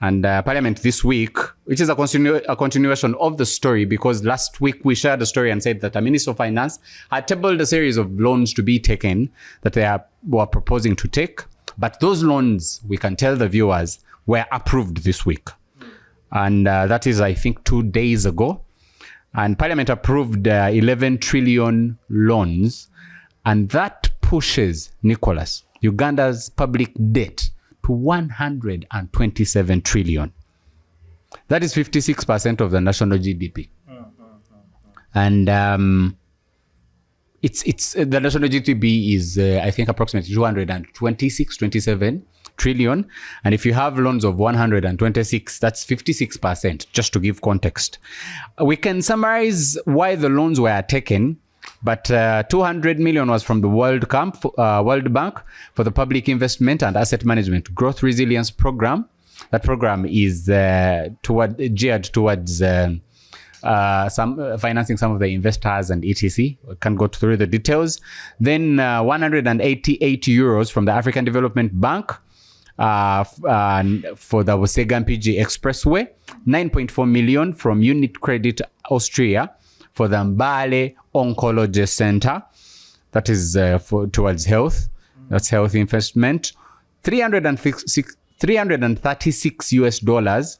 And Parliament this week, which is a continuation of the story, because last week we shared a story and said that the Minister of Finance had tabled a series of loans to be taken that they were proposing to take. But those loans, we can tell the viewers, were approved this week. And that is, I think, 2 days ago. And Parliament approved 11 trillion loans. And that pushes, Nicholas, Uganda's public debt to 127 trillion. That is 56% of the national GDP. And it's the national GDP is, I think, approximately 27 trillion. And if you have loans of 126, that's 56%, just to give context. We can summarize why the loans were taken. But 200 million was from the World Bank for the Public Investment and Asset Management Growth Resilience Program. That program is geared towards financing some of the investors and etc. We can go through the details. Then 188 euros from the African Development Bank for the Wasega-Mpigi Expressway. 9.4 million from Unit Credit Austria for the Mbale Oncology Center. That is towards health. That's health investment. $336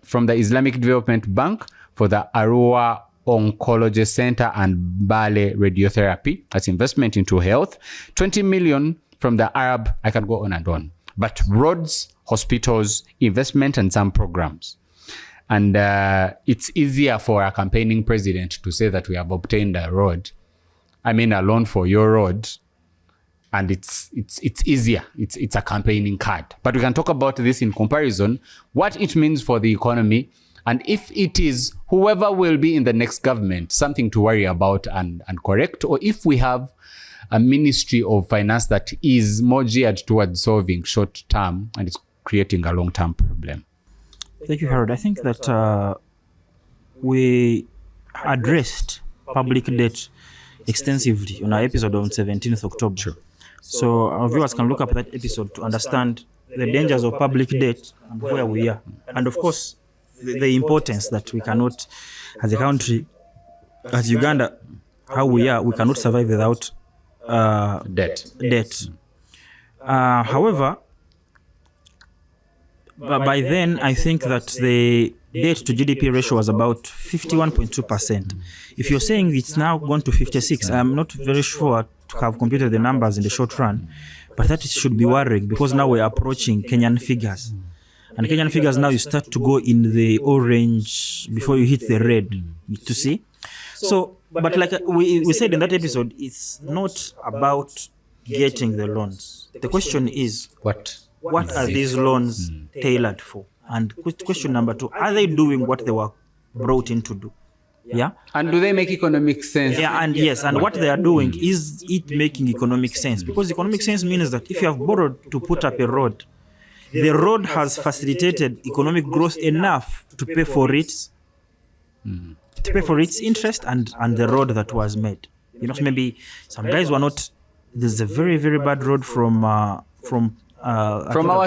from the Islamic Development Bank for the Arua Oncology Center and Mbale Radiotherapy. That's investment into health. 20 million from the Arab. I can go on and on. But roads, hospitals, investment, and some programs. And it's easier for a campaigning president to say that we have obtained a loan for your road. And it's easier. It's a campaigning card. But we can talk about this in comparison, what it means for the economy, and if it is whoever will be in the next government, something to worry about and correct, or if we have a Ministry of Finance that is more geared towards solving short term and it's creating a long term problem. Thank you, Harold. I think that we addressed public debt extensively on our episode on 17th October. Sure. So our viewers can look up that episode to understand the dangers of public debt and where we are. And of course, the importance that we cannot, as a country, as Uganda, how we are, we cannot survive without debt. However, by then, I think that the debt to GDP ratio was about 51.2%. If you're saying it's now gone to 56, I'm not very sure to have computed the numbers in the short run, but that should be worrying because now we're approaching Kenyan figures. And Kenyan figures now you start to go in the orange before you hit the red, to see. So, but like we said in that episode, it's not about getting the loans. The question is, what are these loans tailored for? And question number 2, are they doing what they were brought in to do? Yeah. And do they make economic sense? Yeah, and yes, and what they are doing, is it making economic sense? Because economic sense means that if you have borrowed to put up a road, the road has facilitated economic growth enough to pay for its interest and the road that was made. You know, maybe some guys were not. There's a very, very bad road from our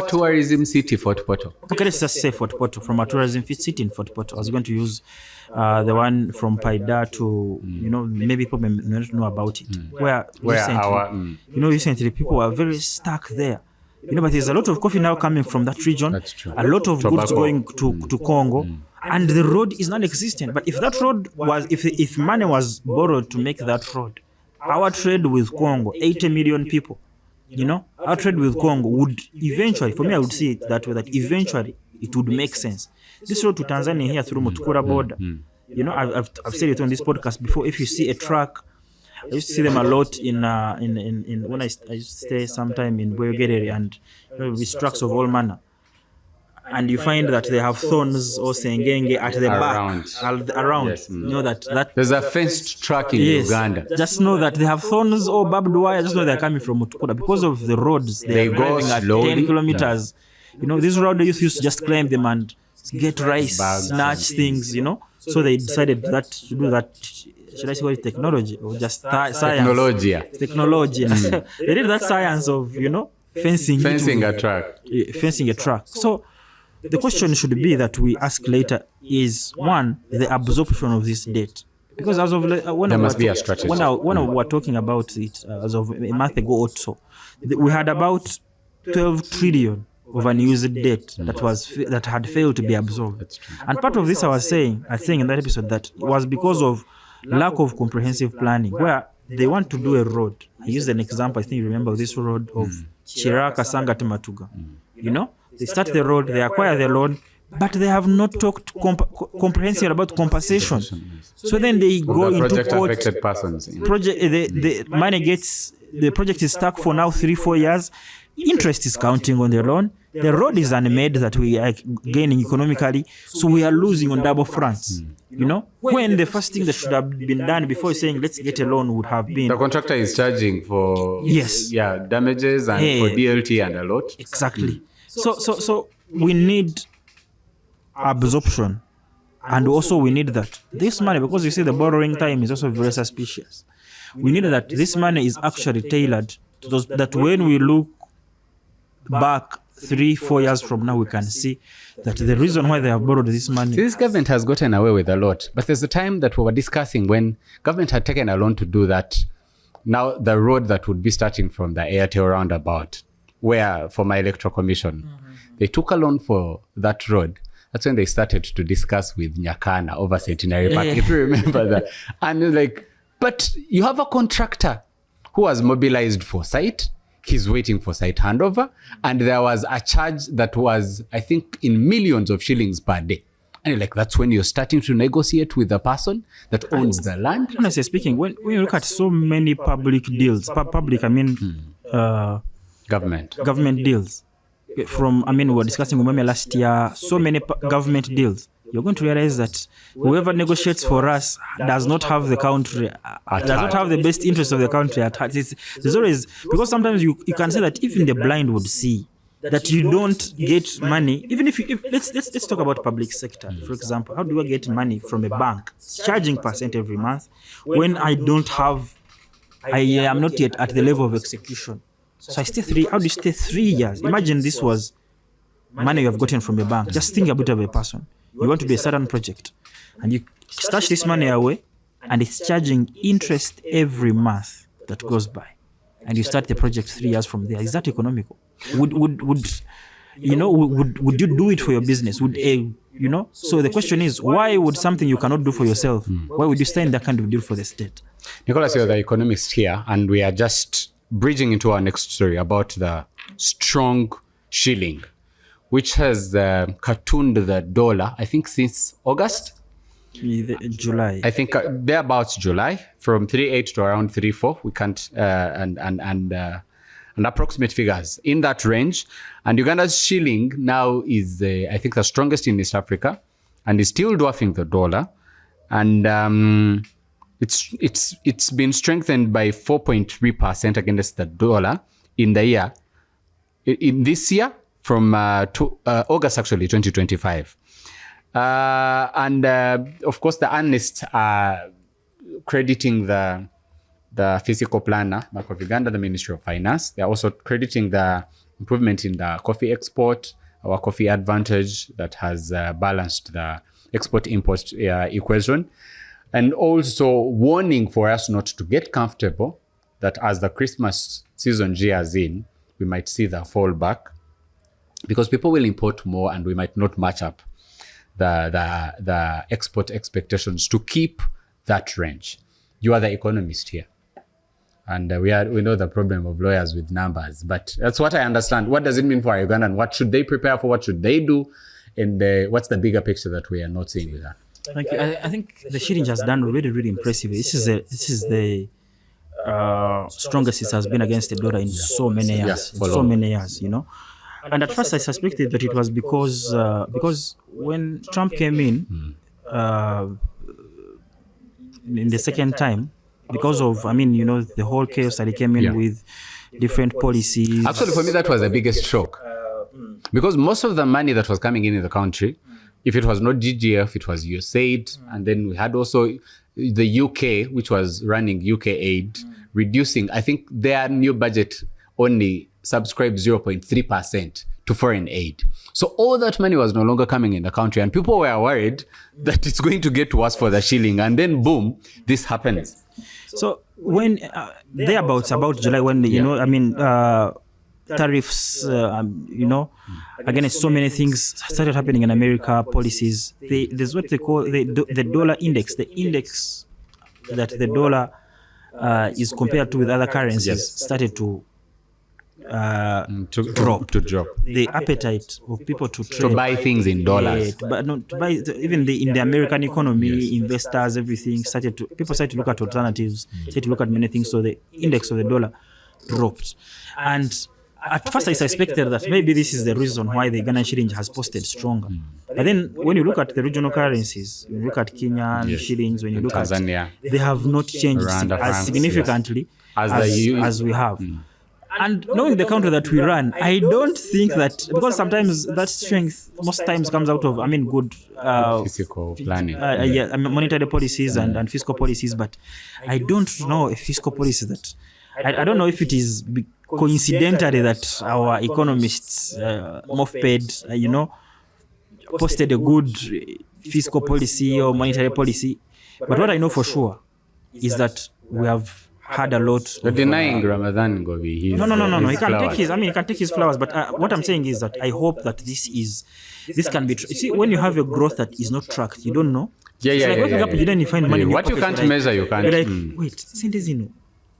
tourism city, Fort Portal. Okay, let's just say Fort Portal. From our tourism city in Fort Portal. I was going to use the one from Paida to, maybe people may not know about it. Where recently people were very stuck there. But there's a lot of coffee now coming from that region. That's true. A lot of goods going to Congo. And the road is non-existent. But if that road was, if money was borrowed to make that road, our trade with Congo, 80 million people, our trade with Congo would eventually, for me, I would see it that way, that eventually it would make sense. This road to Tanzania here through Mutukura border, I've said it on this podcast before. If you see a truck, I used to see them a lot in when I used to stay sometime in Boyogere area, and with trucks of all manner. And you find that they have thorns or sengenge at the Around. back, around. Yes. That There's a fenced truck in yes, Uganda. just know that they have thorns or barbed wire. Just know they're coming from Mutukura because of the roads. They They're go driving at slowly. 10 kilometers. This road youth used to just climb them and get rice, Bags. snatch things. So they decided that to do that. Should I say what technology or just science? Technology. Technology. They did that science of fencing. Fencing a truck. Fencing a truck. So the question should be that we ask later is, one, the absorption of this debt. Because as of when There we must were be a strategy. when we were talking about it as of a month ago or so, we had about 12 trillion of unused debt that had failed to be absorbed. And part of this I was saying in that episode that it was because of lack of comprehensive planning, where they want to do a road. I used an example, I think you remember this road of Chiraka Sanga to Matuga. They start the road, they acquire the loan, but they have not talked comprehensively about compensation. So then they go into project court. affected persons. The money the project is stuck for now 3-4 years. Interest is counting on the loan. The road is unmade that we are gaining economically, so we are losing on double fronts. When the first thing that should have been done before saying let's get a loan would have been The contractor is charging for damages and for DLT and a lot. Exactly. So we need absorption, and also we need that this money, because you see the borrowing time is also very suspicious. We need that this money is actually tailored to those, that when we look back 3-4 years from now, we can see that the reason why they have borrowed this money. This government has gotten away with a lot, but there's a time that we were discussing when government had taken a loan to do that. Now the road that would be starting from the Airtel roundabout, where for my electoral commission, they took a loan for that road. That's when they started to discuss with Nyakana over Centenary Park, if you remember that. And like, but you have a contractor who was mobilized for site. He's waiting for site handover. And there was a charge that was, I think, in millions of shillings per day. And you're like, that's when you're starting to negotiate with the person that owns the land. Honestly speaking, when you look at so many public deals, government deals, we were discussing Umeme last year, so many government deals, you're going to realize that whoever negotiates for us does not have the country, does not have the best interest of the country at heart. There's always, because sometimes you can say that even the blind would see that you don't get money, even if let's talk about public sector, for example. How do I get money from a bank charging % every month when I am not yet at the level of execution? So I stay how do you stay 3 years? Imagine this was money you have gotten from a bank. Just think about it of a person. You want to do a certain project and you stash this money away and it's charging interest every month that goes by. And you start the project 3 years from there. Is that economical? Would you do it for your business? So the question is, why would something you cannot do for yourself, why would you sign that kind of deal for the state? Nicholas, you're the economist here, and we are just bridging into our next story about the strong shilling, which has cartooned the dollar, I think since August? July. I think thereabouts July, from 3.8 to around 3.4. We can't, and approximate figures in that range. And Uganda's shilling now is, I think, the strongest in East Africa, and is still dwarfing the dollar. And it's been strengthened by 4.3% against the dollar in the year, in this year, from August, actually, 2025. And of course, the analysts are crediting the fiscal planner, Bank of Uganda, the Ministry of Finance. They're also crediting the improvement in the coffee export, our coffee advantage that has balanced the export-import equation. And also warning for us not to get comfortable that as the Christmas season gears in, we might see the fallback, because people will import more and we might not match up the export expectations to keep that range. You are the economist here. And we know the problem of lawyers with numbers, but that's what I understand. What does it mean for Uganda, and what should they prepare for? What should they do? And what's the bigger picture that we are not seeing with that? Thank you. I think the shilling has done really, really impressively. This is the strongest it has been against the dollar in so many years. Many years, you know. And at first I suspected that it was because when Trump came in the second time, because of, the whole chaos that he came in with, different policies. Actually, for me, that was the biggest shock. Because most of the money that was coming in the country, if it was not GGF, it was USAID. And then we had also the UK, which was running UK aid, reducing. I think their new budget only subscribed 0.3% to foreign aid. So all that money was no longer coming in the country. And people were worried that it's going to get worse for the shilling. And then boom, this happens. So when about July, when tariffs, against so many things started happening in America, policies. There's what they call the dollar index, the index that the dollar is compared to with other currencies started to drop. The appetite of people to buy things in dollars. To buy even in the American economy, investors, everything people started to look at alternatives, started to look at many things. So the index of the dollar dropped. And at first I suspected that maybe this is the reason why the Ugandan shilling has posted stronger. But then when you look at the regional currencies, when you look at Kenyan shillings, when you look Tanzania, at they have not changed as significantly as we have. And knowing the counter that we run, I don't think that, because sometimes that strength most times comes out of, good fiscal planning. Monetary policies and fiscal policies, but I don't know a fiscal policy that, I don't know if it is coincidentally that our economists, Mofped, posted a good fiscal policy or monetary policy. But what I know for sure is that we have had a lot. You're denying Ramadan Gobi. No. He can take his flowers. But what I'm saying is that I hope that this can be. You see, when you have a growth that is not tracked, you don't know. Waking up, you then find money. What you can't measure, you can't. You're like, wait, Sindezino.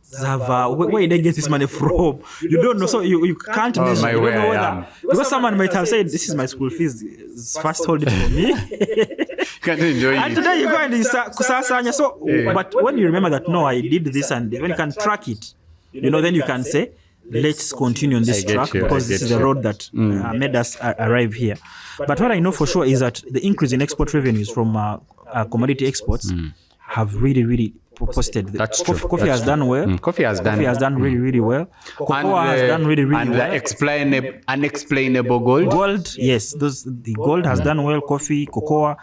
Zava, where did I get this money from? You don't know, so you can't measure. You don't know whether, because someone might have said, "This is my school fees. First hold it for me." Can't enjoy and today you go and kusasanya. So, but when you remember that, no, I did this, and when you can track it, then you can say, let's continue on this track, because this is the road that made us arrive here. But what I know for sure is that the increase in export revenues from commodity exports have really posted. Coffee has done well. Coffee has done really, really well. Cocoa has done really, really well. The unexplainable gold. Gold, yes. The gold has done well. Coffee, cocoa,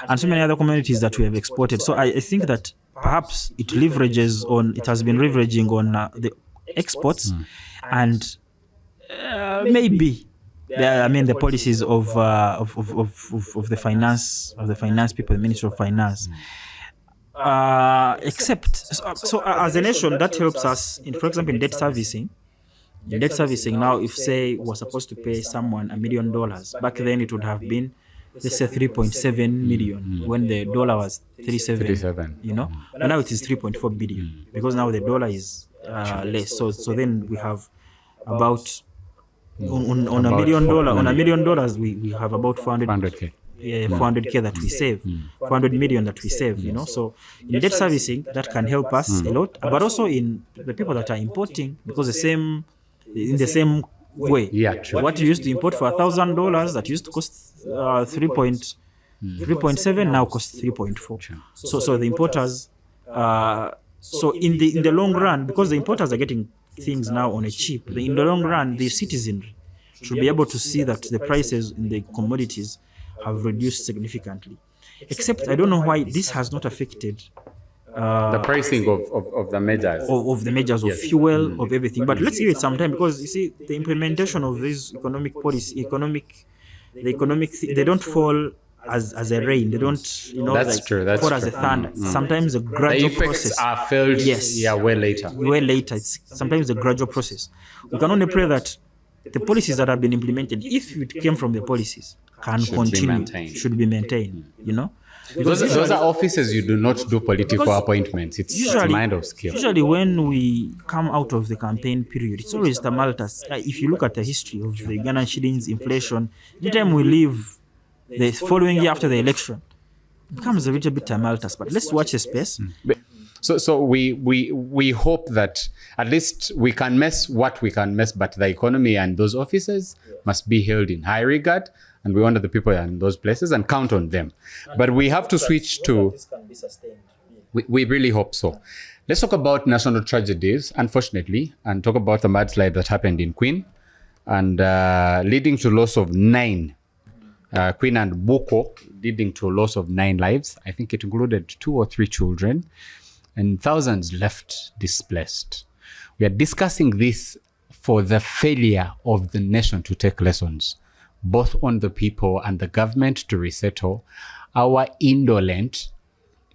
and so many other commodities that we have exported. So I think that perhaps it has been leveraging on the exports, and maybe the policies of the finance people, the Ministry of Finance. Except, so as a nation, that helps us, for example, in debt servicing. In debt servicing now, if say we're supposed to pay someone $1 million, back then it would have been, let's say 3.7 million when the dollar was 37. But now it is 3.4 billion because now the dollar is less. So then we have about on $1 million we have about 400K. 400K that we save, 400 million that we save, So in debt servicing, that can help us a lot, but also in the people that are importing, because in the same way. Yeah, true. What you used to import for $1,000 that used to cost 3.7 now costs 3.4. So the importers, so in the long run, because the importers are getting things now on a cheap, in the long run, the citizenry should be able to see that the prices in the commodities have reduced significantly. Except I don't know why this has not affected the pricing of the measures. Of the measures of fuel, of everything. But let's give it some time, because you see, the implementation of this economic policy, they don't fall as a rain. They don't, That's fall as a thunder. Sometimes a gradual process. The effects are felt way later. Way later. It's sometimes a gradual process. We can only pray that the policies that have been implemented, if it came from the policies, should be maintained, Those are offices you do not do political Because appointments. It's usually- mind of skill. Usually, when we come out of the campaign period, it's always tumultuous. If you look at the history of the Ugandan shillings inflation, anytime we leave the following year after the election, it becomes a little bit tumultuous. But let's watch the space. So we hope that at least we can mess what we can mess, but the economy and those offices must be held in high regard, and we honor the people in those places and count on them. But we have to switch to. We really hope so. Let's talk about national tragedies, unfortunately, and talk about the mudslide that happened in Kween and leading to loss of 9. Kween and Bukwo, leading to a loss of 9 lives. I think it included 2 or 3 children, and thousands left displaced. We are discussing this for the failure of the nation to take lessons, both on the people and the government to resettle. Our indolent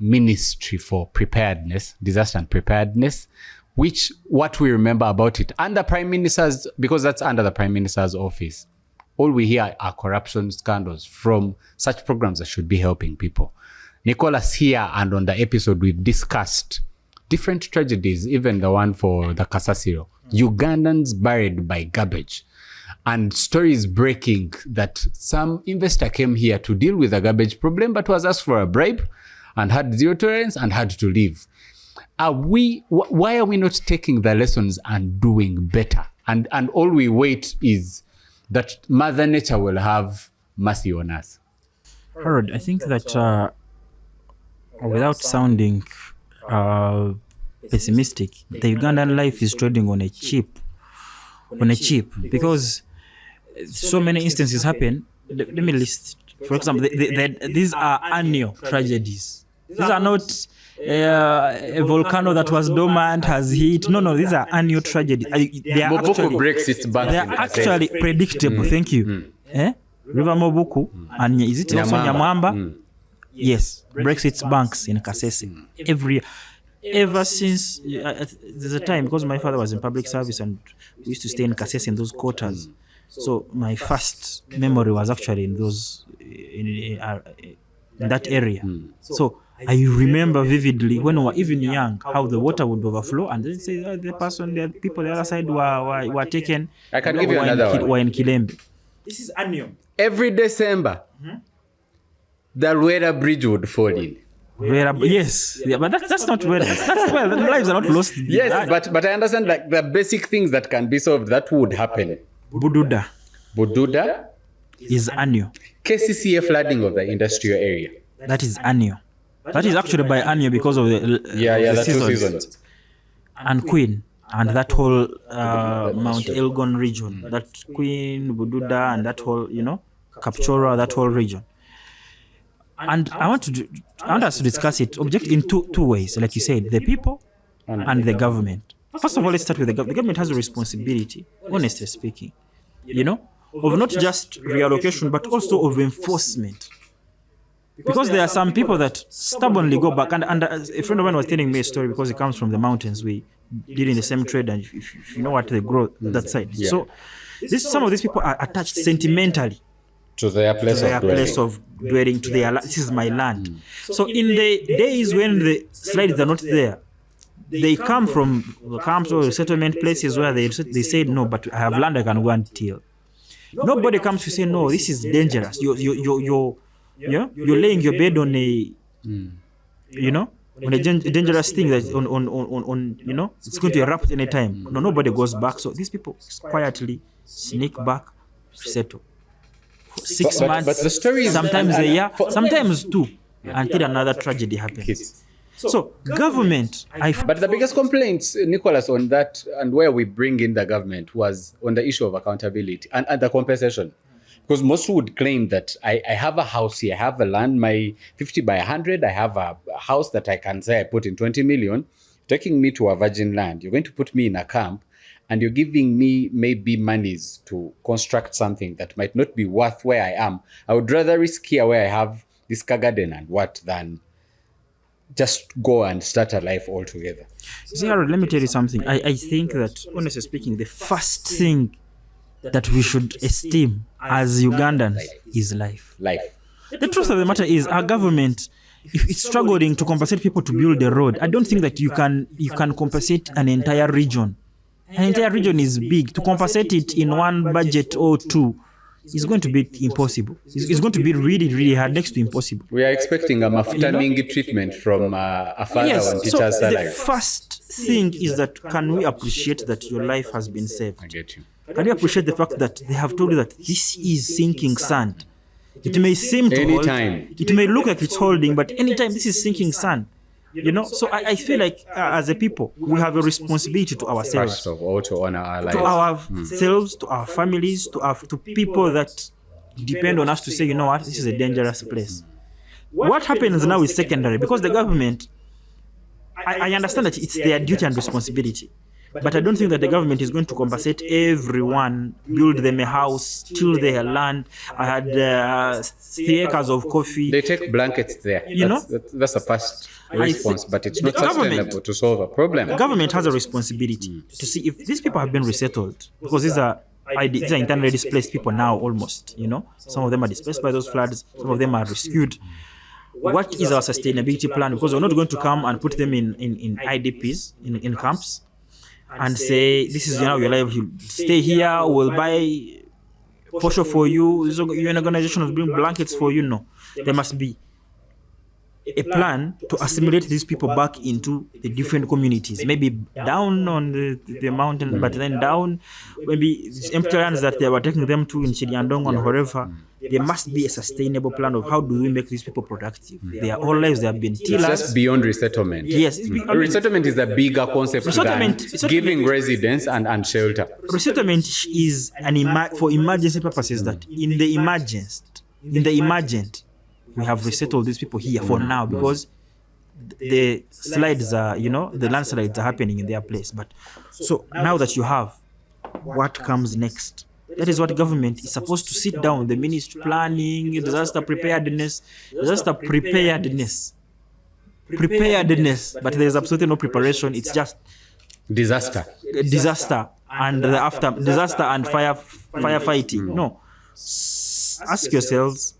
ministry for preparedness, disaster and preparedness, which what we remember about it under prime ministers, because that's under the prime minister's office. All we hear are corruption scandals from such programs that should be helping people. Nicholas here, and on the episode we've discussed different tragedies, even the one for the Kasasiro, Ugandans buried by garbage, and stories breaking that some investor came here to deal with a garbage problem but was asked for a bribe and had zero tolerance and had to leave. Why are we not taking the lessons and doing better? And all we wait is that Mother Nature will have mercy on us. Harold, I think that without sounding pessimistic, the Ugandan life is trading on a cheap, because so many instances happen. Let me list, for example, these are annual tragedies. These are not a volcano that was dormant has hit. No, these are annual tragedies. They are Mobuku breaks its back. They are actually predictable. Thank you. River Mobuku, and is it also Nyamwamba? Yes, breaks its banks in Kasese every year. Ever since there's a time, because my father was in public service and we used to stay in Kasese in those quarters. So my first memory was actually in those in that area. So I remember vividly when we were even young how the water would overflow, and then say the people on the other side were taken. I can give you another one. Were in Kilembe. This is annual. Every December, the Lira bridge would fall in. Yes, but that's not where. That's where the lives are not lost. Yes, but I understand like the basic things that can be solved that would happen. Bududa is annual. KCCA flooding of the industrial area. That is annual. That is actually by annual because of the the 2 seasons. And Kween and that whole Mount Elgon region, that Kween, Bududa, and that whole Kapchora, that whole region. And I want us to discuss it in two ways, like you said, the people and the government. First of all, let's start with the government. The government has a responsibility, honestly speaking, of not just reallocation, but also of enforcement. Because there are some people that stubbornly go back. And a friend of mine was telling me a story because he comes from the mountains. We did in the same trade, and if you know what they grow that side. Yeah. So some of these people are attached sentimentally to their place of dwelling, to their this is my land. So in the days when the slides are not there, they come from the camps or settlement places where they said, no, but I have land I can go and till. Nobody comes to say, no, this is dangerous. You're laying your bed on a on a dangerous thing that on it's going to erupt any time. No, nobody goes back. So these people quietly sneak back, settle. 6 months, but the story is sometimes a year, sometimes 2, until another tragedy happens. So government, but the biggest complaints, Nicholas, on that and where we bring in the government was on the issue of accountability and the compensation. Because most would claim that I have a house here, I have a land, my 50 by 100, I have a house that I can say I put in 20 million, taking me to a virgin land. You're going to put me in a camp, and you're giving me maybe monies to construct something that might not be worth where I am. I would rather risk here where I have this garden and what than just go and start a life altogether. See, Harold, let me tell you something. I think that, honestly speaking, the first thing that we should esteem as Ugandans is life. Life. The truth of the matter is our government if it's struggling to compensate people to build the road, I don't think that you can compensate an entire region. An entire region is big. To compensate it in one budget or two is going to be impossible. It's going to be really, really hard, next to impossible. We are expecting a mafuta mingi treatment from a father Yes, on so teacher's the salary. first thing is that can we appreciate that your life has been saved? I get you. Can we appreciate the fact that they have told you that this is sinking sand? It may seem to Anytime. hold, it may look like it's holding, but anytime this is sinking sand. So I feel like as a people, we have a responsibility to ourselves, First of all, to honor our lives. to ourselves, to our families, to people that depend on us to say, you know what, this is a dangerous place. What happens now is secondary, because the government, I understand that it's their duty and responsibility, but I don't think that the government is going to compensate everyone, build them a house, till their land. I had 3 acres of coffee. They take blankets there. That's the first response, but it's not sustainable to solve a problem. The government has a responsibility to see if these people have been resettled, because these are internally displaced people now almost, Some of them are displaced by those floods, some of them are rescued. What is our sustainability plan? Because we're not going to come and put them in IDPs, in camps, and say, this is your livelihood. Stay here, we'll buy posho for you. Your organization will bring blankets for you. No. There must be a plan to assimilate these people back into the different communities. Maybe down on the mountain, but then down, maybe empty lands that they were taking them to in Chiriandong and wherever. There must be a sustainable plan of how do we make these people productive. Their whole lives, they have been tillers. It's just beyond resettlement. Yes. Resettlement is a bigger concept than giving residence and shelter. Resettlement is for emergency purposes, that in the emergent, we have resettled these people here for now, because the slides are, the landslides are happening in their place. But so now that you have, what comes next? That is what government is supposed to sit down, the ministry planning, disaster preparedness, but there is absolutely no preparation. It's just disaster and the after disaster and firefighting. No, ask yourselves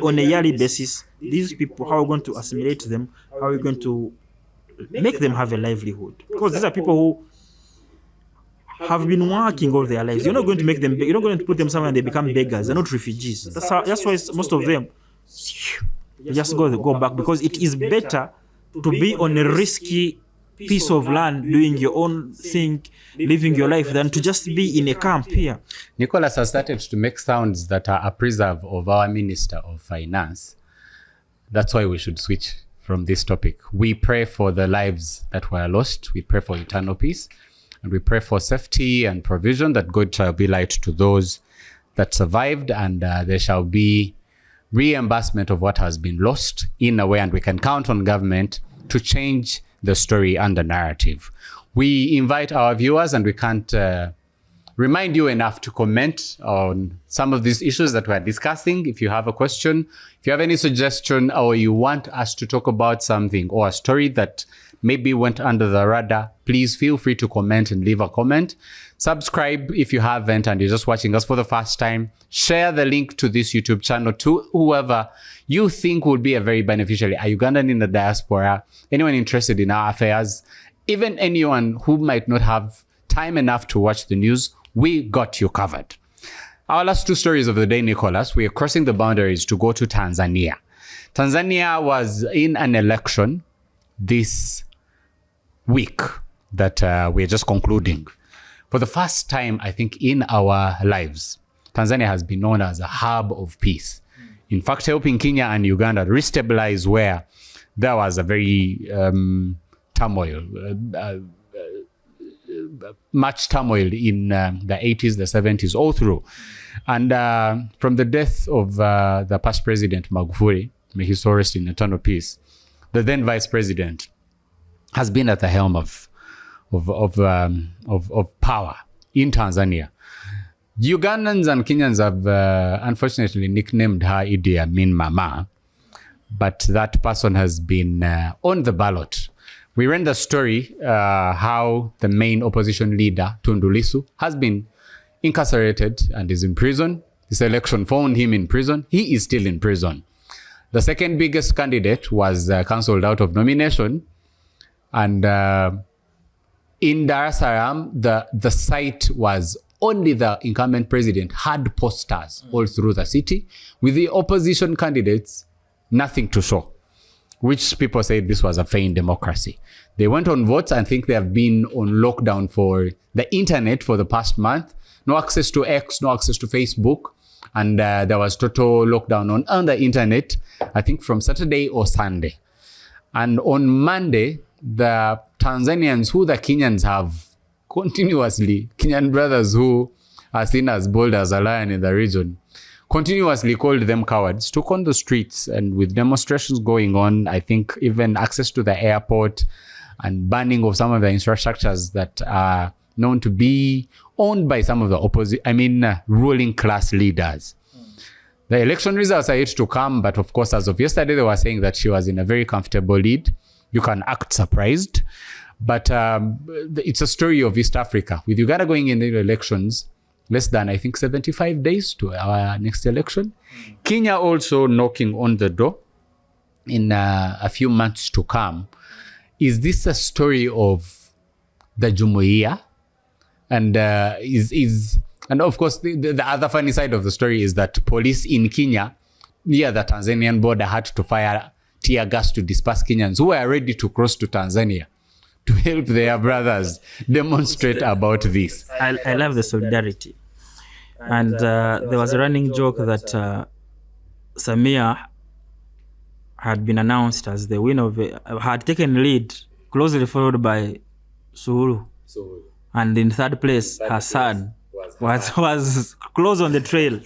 on a yearly basis, these people, how are we going to assimilate them? How are we going to make them have a livelihood? Because these are people who have been working all their lives. You're not going to make them, you're not going to put them somewhere and they become beggars. They're not refugees. That's why most of them just go back, because it is better to be on a risky piece of land doing your own thing, living your life, than to just be in a camp here. Nicholas has started to make sounds that are a preserve of our Minister of Finance. That's why we should switch from this topic. We pray for the lives that were lost. We pray for eternal peace. And we pray for safety and provision, that God shall be light to those that survived, and there shall be reimbursement of what has been lost in a way, and we can count on government to change the story and the narrative. We invite our viewers, and we can't remind you enough to comment on some of these issues that we're discussing. If you have a question, if you have any suggestion, or you want us to talk about something or a story that maybe went under the radar, please feel free to comment and leave a comment. Subscribe if you haven't and you're just watching us for the first time. Share the link to this YouTube channel to whoever you think would be a very beneficiary, a Ugandan in the diaspora, anyone interested in our affairs, even anyone who might not have time enough to watch the news. We got you covered. Our last 2 stories of the day, Nicholas, we are crossing the boundaries to go to Tanzania. Tanzania was in an election this week that we're just concluding. For the first time, I think, in our lives, Tanzania has been known as a hub of peace. In fact, helping Kenya and Uganda restabilize where there was a very much turmoil in the 80s, the 70s, all through. And from the death of the past president, Magufuli, may his soul rest in eternal peace, the then vice president has been at the helm of power in Tanzania. Ugandans and Kenyans have unfortunately nicknamed her Idi Amin Mama, but that person has been on the ballot. We ran the story how the main opposition leader, Tundu Lissu, has been incarcerated and is in prison. This election found him in prison. He is still in prison. The second biggest candidate was cancelled out of nomination. And in Dar es Salaam, the site was only the incumbent president had posters all through the city. With the opposition candidates, nothing to show, which people said this was a feigned democracy. They went on votes. I think they have been on lockdown for the internet for the past month. No access to X, no access to Facebook. And there was total lockdown on the internet, I think from Saturday or Sunday. And on Monday, the Tanzanians, who the Kenyans have continuously, Kenyan brothers who are seen as bold as a lion in the region, continuously called them cowards, took on the streets, and with demonstrations going on, I think even access to the airport and banning of some of the infrastructures that are known to be owned by some of the ruling class leaders. The election results are yet to come, but of course, as of yesterday, they were saying that she was in a very comfortable lead. You can act surprised, but it's a story of East Africa. With Uganda going into elections, less than, I think, 75 days to our next election. Kenya also knocking on the door in a few months to come. Is this a story of the Jumuiya? And and of course, the other funny side of the story is that police in Kenya, near the Tanzanian border, had to fire tear gas to disperse Kenyans who were ready to cross to Tanzania to help their brothers demonstrate about this. I love the solidarity. And there was a running joke that Samia had been announced as the winner of it, had taken lead, closely followed by Suhuru. And in third place, her son was close on the trail,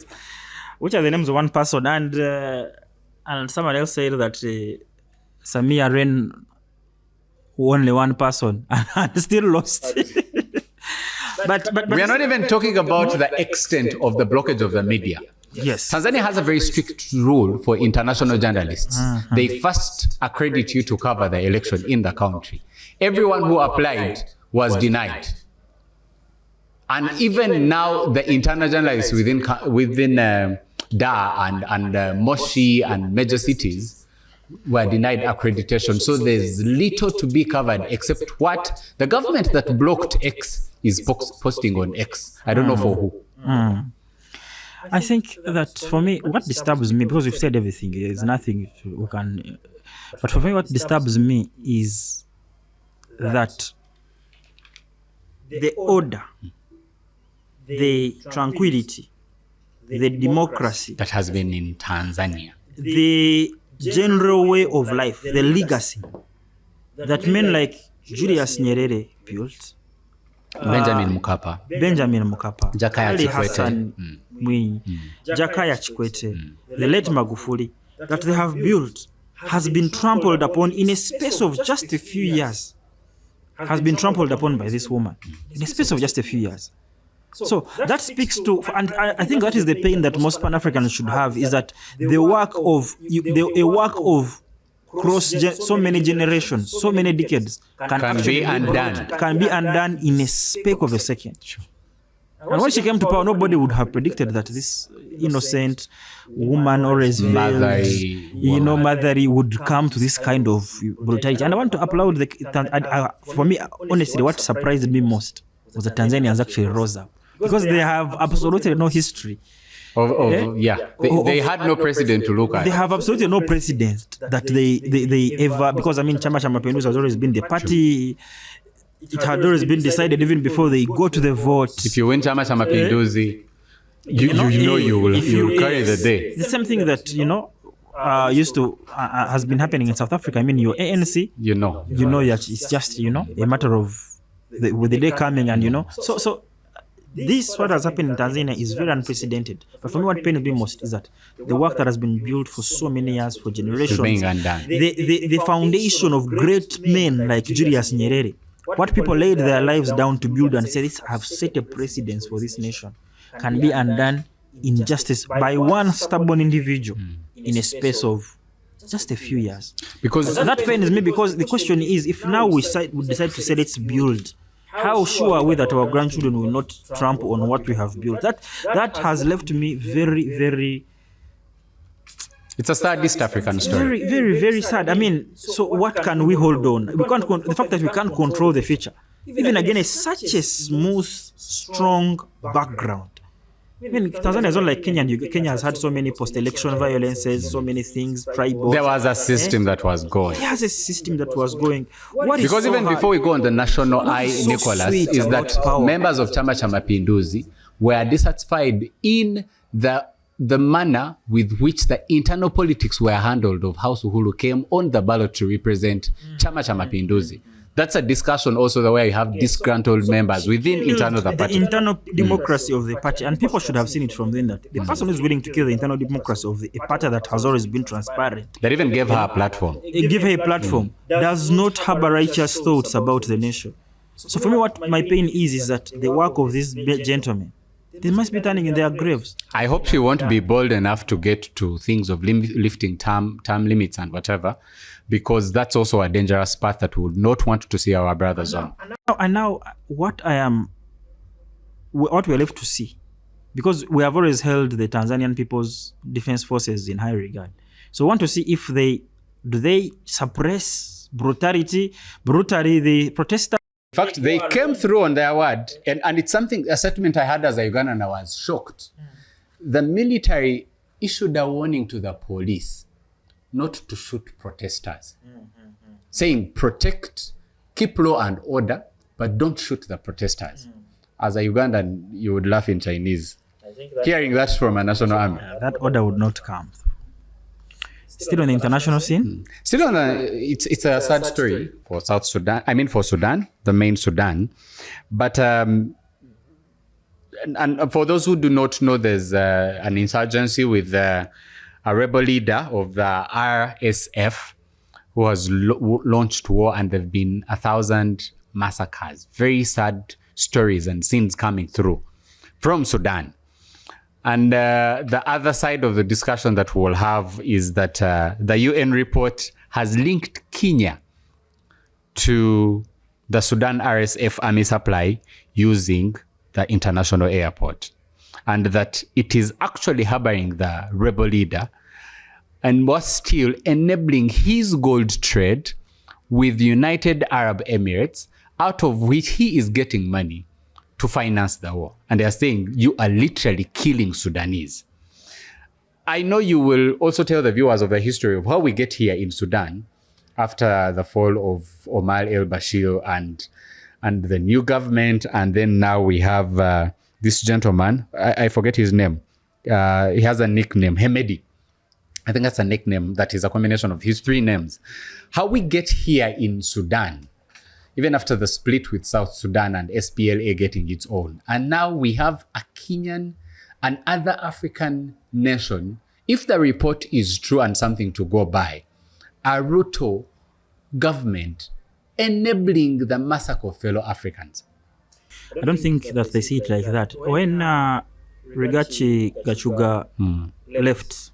which are the names of one person. And someone else said that Samia ran only one person and still lost. but we are not even talking about the extent of the blockage of the media. Yes. Tanzania has a very strict rule for international journalists. They first accredit you to cover the election in the country. Everyone who applied was denied. And even now, the internal journalists within Dar and Moshi and major cities were denied accreditation. So there's little to be covered except what the government that blocked X is posting on X. I don't know for who. I think that for me, what disturbs me, because we've said everything, there's nothing we can... But for me, what disturbs me is that the order, the tranquility, the democracy that has been in Tanzania, the general way of life, the legacy that men like Julius Nyerere built, Benjamin Mkapa, Jakaya Hassan Mwinyi, Jakaya Chikwete, the late Magufuli, that they have built has been trampled upon in a space of just a few years. Has been trampled upon by this woman in a space of just a few years. So that speaks to, and I think that is the pain that most Pan-Africans should have, is that the work of so many generations, so many decades can be undone in a speck of a second. And when she came to power, nobody would have predicted that this innocent woman, always mothery, would come to this kind of brutality. And I want to applaud for me, honestly, what surprised me most was the Tanzanians actually rose up, because they have absolutely no history. They had no president to look at. They have absolutely no precedent that they ever, because Chama Cha Mapinduzi has always been the party. It had always been decided even before they go to the vote. If you win Chama Cha Mapinduzi, you will carry the day. The same thing that has been happening in South Africa. I mean, your ANC. That it's just a matter of with the day coming, and so. This, what has happened in Tanzania, is very unprecedented. But for me, what pains me most is that the work that has been built for so many years, for generations, the foundation of great men like Julius Nyerere, what people laid their lives down to build and say, this have set a precedence for this nation, can be undone in justice by one stubborn individual in a space of just a few years. Because that pains me, because the question is, if now we decide to say, let's build, how sure are we that our grandchildren will not trample on what we have built? That has left me very, very It's a sad East African story. Very, very, very sad. I mean, so what can we hold on? We can't. The fact that we can't control the future, even again, is such a smooth, strong background. I mean, Tanzania is not like Kenya. Kenya has had so many post-election violences, so many things, tribal. There was a system that was going. There was a system that was going. Because even before we go on the national eye, Nicholas, is that members of Chama cha Mapinduzi were dissatisfied in the manner with which the internal politics were handled of how Uhuru came on the ballot to represent Chama cha Mapinduzi. That's a discussion also the way you have disgruntled members within internal the party. The internal democracy of the party, and people should have seen it from then that the person who is willing to kill the internal democracy of a party that has always been transparent. That even gave her a platform. It gave her a platform. Does not harbor righteous thoughts about the nation. So for me, what my pain is that the work of these gentlemen, they must be turning in their graves. I hope she won't be bold enough to get to things of lifting term limits and whatever, because that's also a dangerous path that we would not want to see our brothers on. And now what we're left to see, because we have always held the Tanzanian People's Defense Forces in high regard. So we want to see if do they suppress brutally the protesters. In fact, they came through on their word, and it's a statement I had as a Ugandan. I was shocked. The military issued a warning to the police not to shoot protesters, saying protect, keep law and order, but don't shoot the protesters. As a Ugandan, you would laugh in Chinese, hearing that from a national army. That order would not come. Still on the international scene? Still on it's a sad story for South Sudan. I mean, for Sudan, the main Sudan. But, and for those who do not know, there's an insurgency with a rebel leader of the RSF who has launched war, and there have been 1,000 massacres. Very sad stories and scenes coming through from Sudan. And the other side of the discussion that we'll have is that the UN report has linked Kenya to the Sudan RSF army supply using the international airport, and that it is actually harboring the rebel leader and was still enabling his gold trade with United Arab Emirates, out of which he is getting money to finance the war. And they are saying, you are literally killing Sudanese. I know you will also tell the viewers of the history of how we get here in Sudan after the fall of Omar el-Bashir and the new government. And then now we have this gentleman, I forget his name. He has a nickname, Hemedi. I think that's a nickname that is a combination of his three names. How we get here in Sudan, even after the split with South Sudan and SPLA getting its own. And now we have a Kenyan and other African nation, if the report is true and something to go by, a Ruto government enabling the massacre of fellow Africans. I don't think that they see it like that. When Rigathi Gachagua left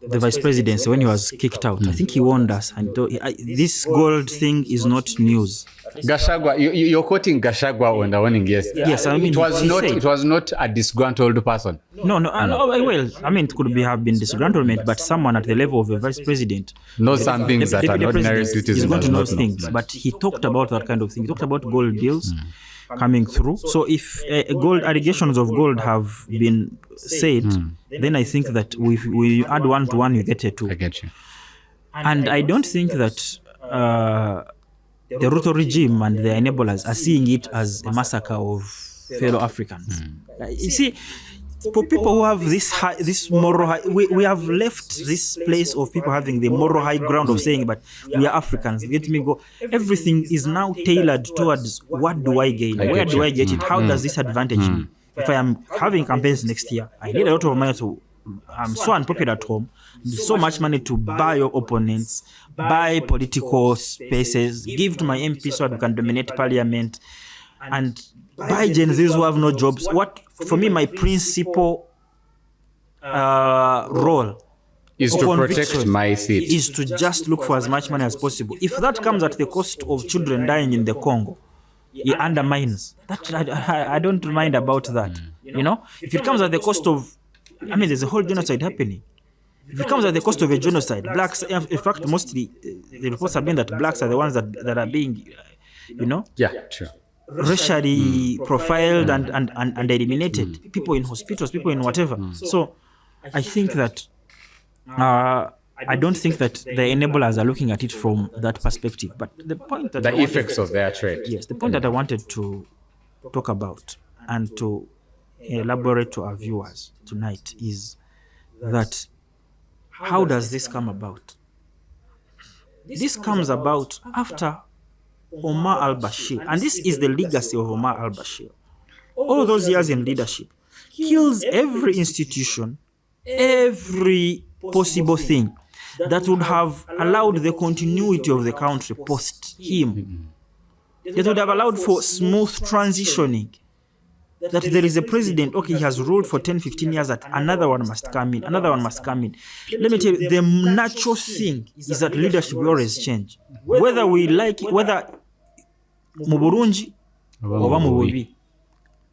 the vice presidency, when he was kicked out, I think he warned us, and this gold thing is not news. Gachagua, you're quoting Gachagua on the warning, yes? Yes, I mean, it was not a disgruntled person. No, well, I mean, it could have been disgruntlement, but someone at the level of a vice president knows some things that an ordinary citizen is going to know does not things. know. But he talked about that kind of thing. He talked about gold deals coming through. So if gold allegations of gold have been said, then I think that we add 1 to 1, you get a 2. I get you. And I don't think that the Ruto regime and the enablers are seeing it as a massacre of fellow Africans. You see, for people who have this moral high, we have left this place of people having the moral high ground of saying, but we are Africans. Let me go. Everything is now tailored towards what do I gain? Where do I get it? How does this advantage me? If I am having campaigns next year, I need a lot of money I'm so unpopular at home. So much money to buy your opponents, buy political spaces, give to my MP so that we can dominate parliament, and buy Gen Zs who have no jobs. What, for me, my principal role is to protect my seat. Is to just look for as much money as possible. If that comes at the cost of children dying in the Congo, it undermines that. I don't mind about that. You know, if it comes at the cost of I mean, there's a whole genocide happening. If it comes at the cost of a genocide, blacks, in fact, mostly the reports have been that blacks are the ones that are being, Yeah, true. racially profiled and eliminated. People in hospitals, people in whatever. So I think that I don't think that the enablers are looking at it from that perspective. But the point that The effects of their trade. yes, the point that I wanted to talk about and to elaborate to our viewers tonight is that how does this come about? This comes about after Omar al-Bashir, and this is the legacy of Omar al-Bashir. All those years in leadership, kills every institution, every possible thing that would have allowed the continuity of the country post him. That would have allowed for smooth transitioning. That there is a president, okay, he has ruled for 10, 15 years, that another one must come in, another one must come in. Let me tell you, the natural thing is that leadership will always change. Whether we like it, whether Muburunji or Mububi,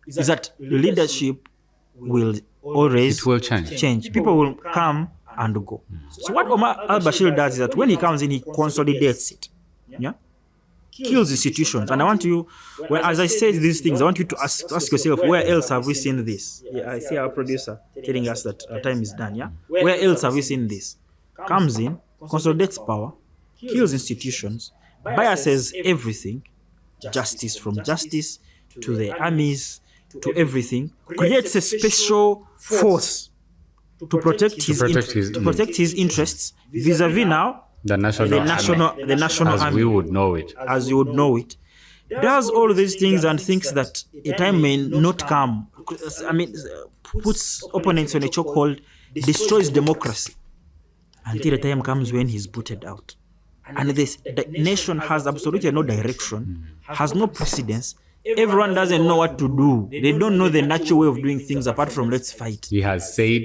is that leadership will always change. People will come and go. So what Omar al-Bashir does is that when he comes in, he consolidates it. Yeah? Kills institutions. And I want you, as I say these things, I want you to ask yourself, where else have we seen this? Yeah, I see our producer telling us that our time is done. Yeah, where else have we seen this? Comes in, consolidates power, kills institutions, biases everything, justice from justice to the armies to everything, creates a special force to protect his interests vis-a-vis now the national as army, we would know it. as you would know it, does all these things and thinks that a time may not come. I mean, puts opponents on a chokehold, destroys democracy until the time comes when he's booted out. And the nation has absolutely no direction, has no precedence. Everyone doesn't know what to do. They don't know the natural way of doing things apart from let's fight. He has said.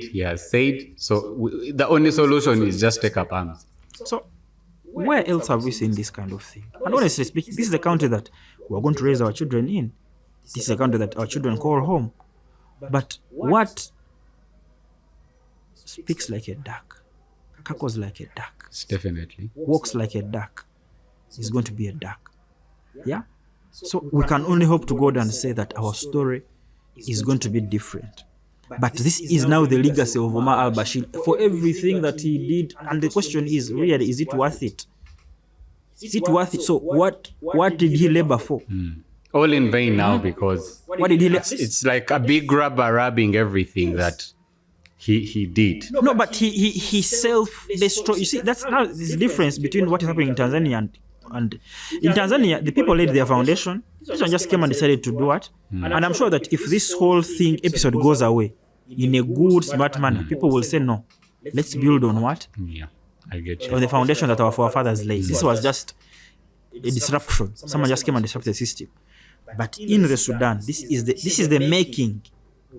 So the only solution is just take up arms. So where else have we seen this kind of thing? And honestly speaking, this is a country that we're going to raise our children in. This is a country that our children call home. But what speaks like a duck, cackles like a duck, Definitely. walks like a duck, is going to be a duck. Yeah? So we can only hope to God and say that our story is going to be different. But this is now the legacy of Omar al-Bashir for everything that he did. And the question is, really, is it worth it? Is it worth it? So what did he labor for? All in vain now, because What did he labor? it's like a big rubber rubbing everything that he did. No, but he self-destroyed. You see, that's now the difference between what is happening in Tanzania and in Tanzania, the people laid their foundation. This one just came and decided to do what? And I'm sure that if this whole episode goes away in a good, smart manner, people will say, no, let's build on what? Yeah, I get you. On the foundation that our forefathers laid. This was just a disruption. Someone just came and disrupted the system. But in the Sudan, this is the making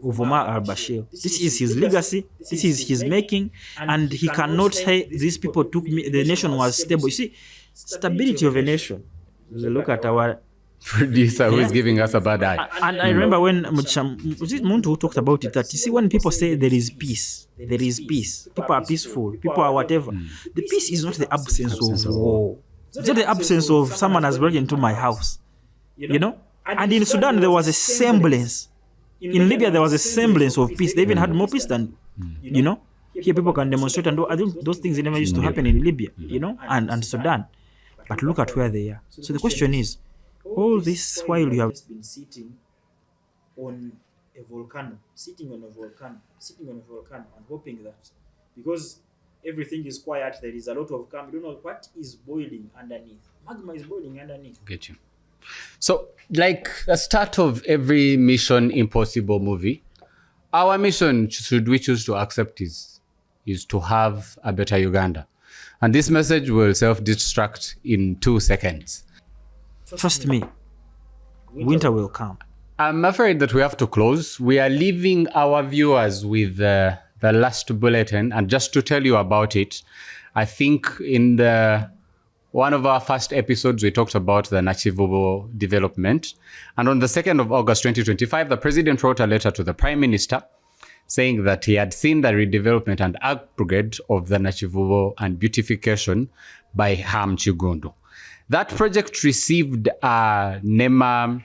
of Omar al-Bashir. This is his legacy. This is his making. And he cannot say, these people took me, the nation was stable. You see, stability of a nation. Look at our Producer who is giving us a bad eye. And I remember when Muntu who talked about it, that you see, when people say there is peace, people are peaceful, people are whatever. The peace is not the absence of war. It's not the absence of someone has broken into my house. You know? And in Sudan, there was a semblance. In Libya, there was a semblance of peace. They even had more peace than, you know? Here people can demonstrate and do. I think those things never used to happen in Libya, you know, and Sudan. But look at where they are. So the question is, all this while you have been sitting on a volcano, and hoping that because everything is quiet, there is a lot of calm, you don't know what is boiling underneath. Magma is boiling underneath. Get you. So, like the start of every Mission Impossible movie, our mission, should we choose to accept, is to have a better Uganda. And this message will self-destruct in 2 seconds. Trust me, winter will come. I'm afraid that we have to close. We are leaving our viewers with the last bulletin. And just to tell you about it, I think in one of our first episodes, we talked about the unachievable development. And on the 2nd of August, 2025, the president wrote a letter to the Prime Minister saying that he had seen the redevelopment and upgrade of the Nachivubo and beautification by Ham Chigundu. That project received a NEMA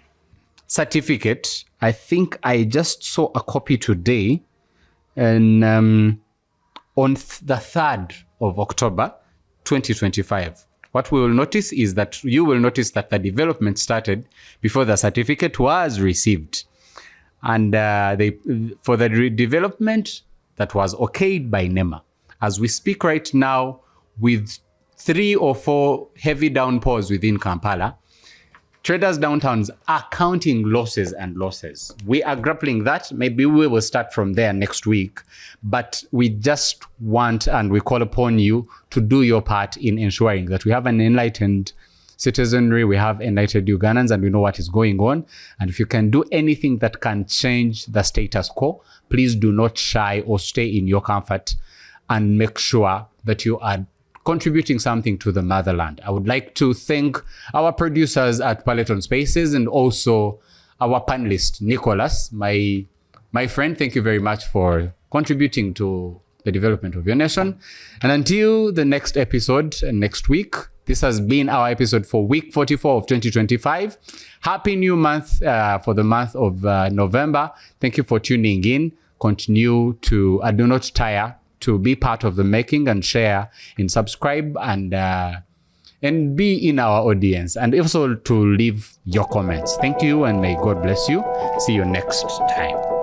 certificate. I think I just saw a copy today, and on the 3rd of October 2025. What we will notice is that you will notice that the development started before the certificate was received. And for the redevelopment that was okayed by NEMA. As we speak right now, with 3 or 4 heavy downpours within Kampala, traders downtowns are counting losses and losses. We are grappling that. Maybe we will start from there next week. But we just want, and we call upon you to do your part in ensuring that we have an enlightened citizenry, we have enlightened Ugandans, and we know what is going on. And if you can do anything that can change the status quo, please do not shy or stay in your comfort, and make sure that you are contributing something to the motherland. I would like to thank our producers at Peloton Spaces, and also our panelist, Nicholas, my friend. Thank you very much for contributing to the development of your nation. And until the next episode next week, this has been our episode for week 44 of 2025. Happy new month for the month of November. Thank you for tuning in. Continue to, do not tire to be part of the making, and share and subscribe, and be in our audience, and also to leave your comments. Thank you, and may God bless you. See you next time.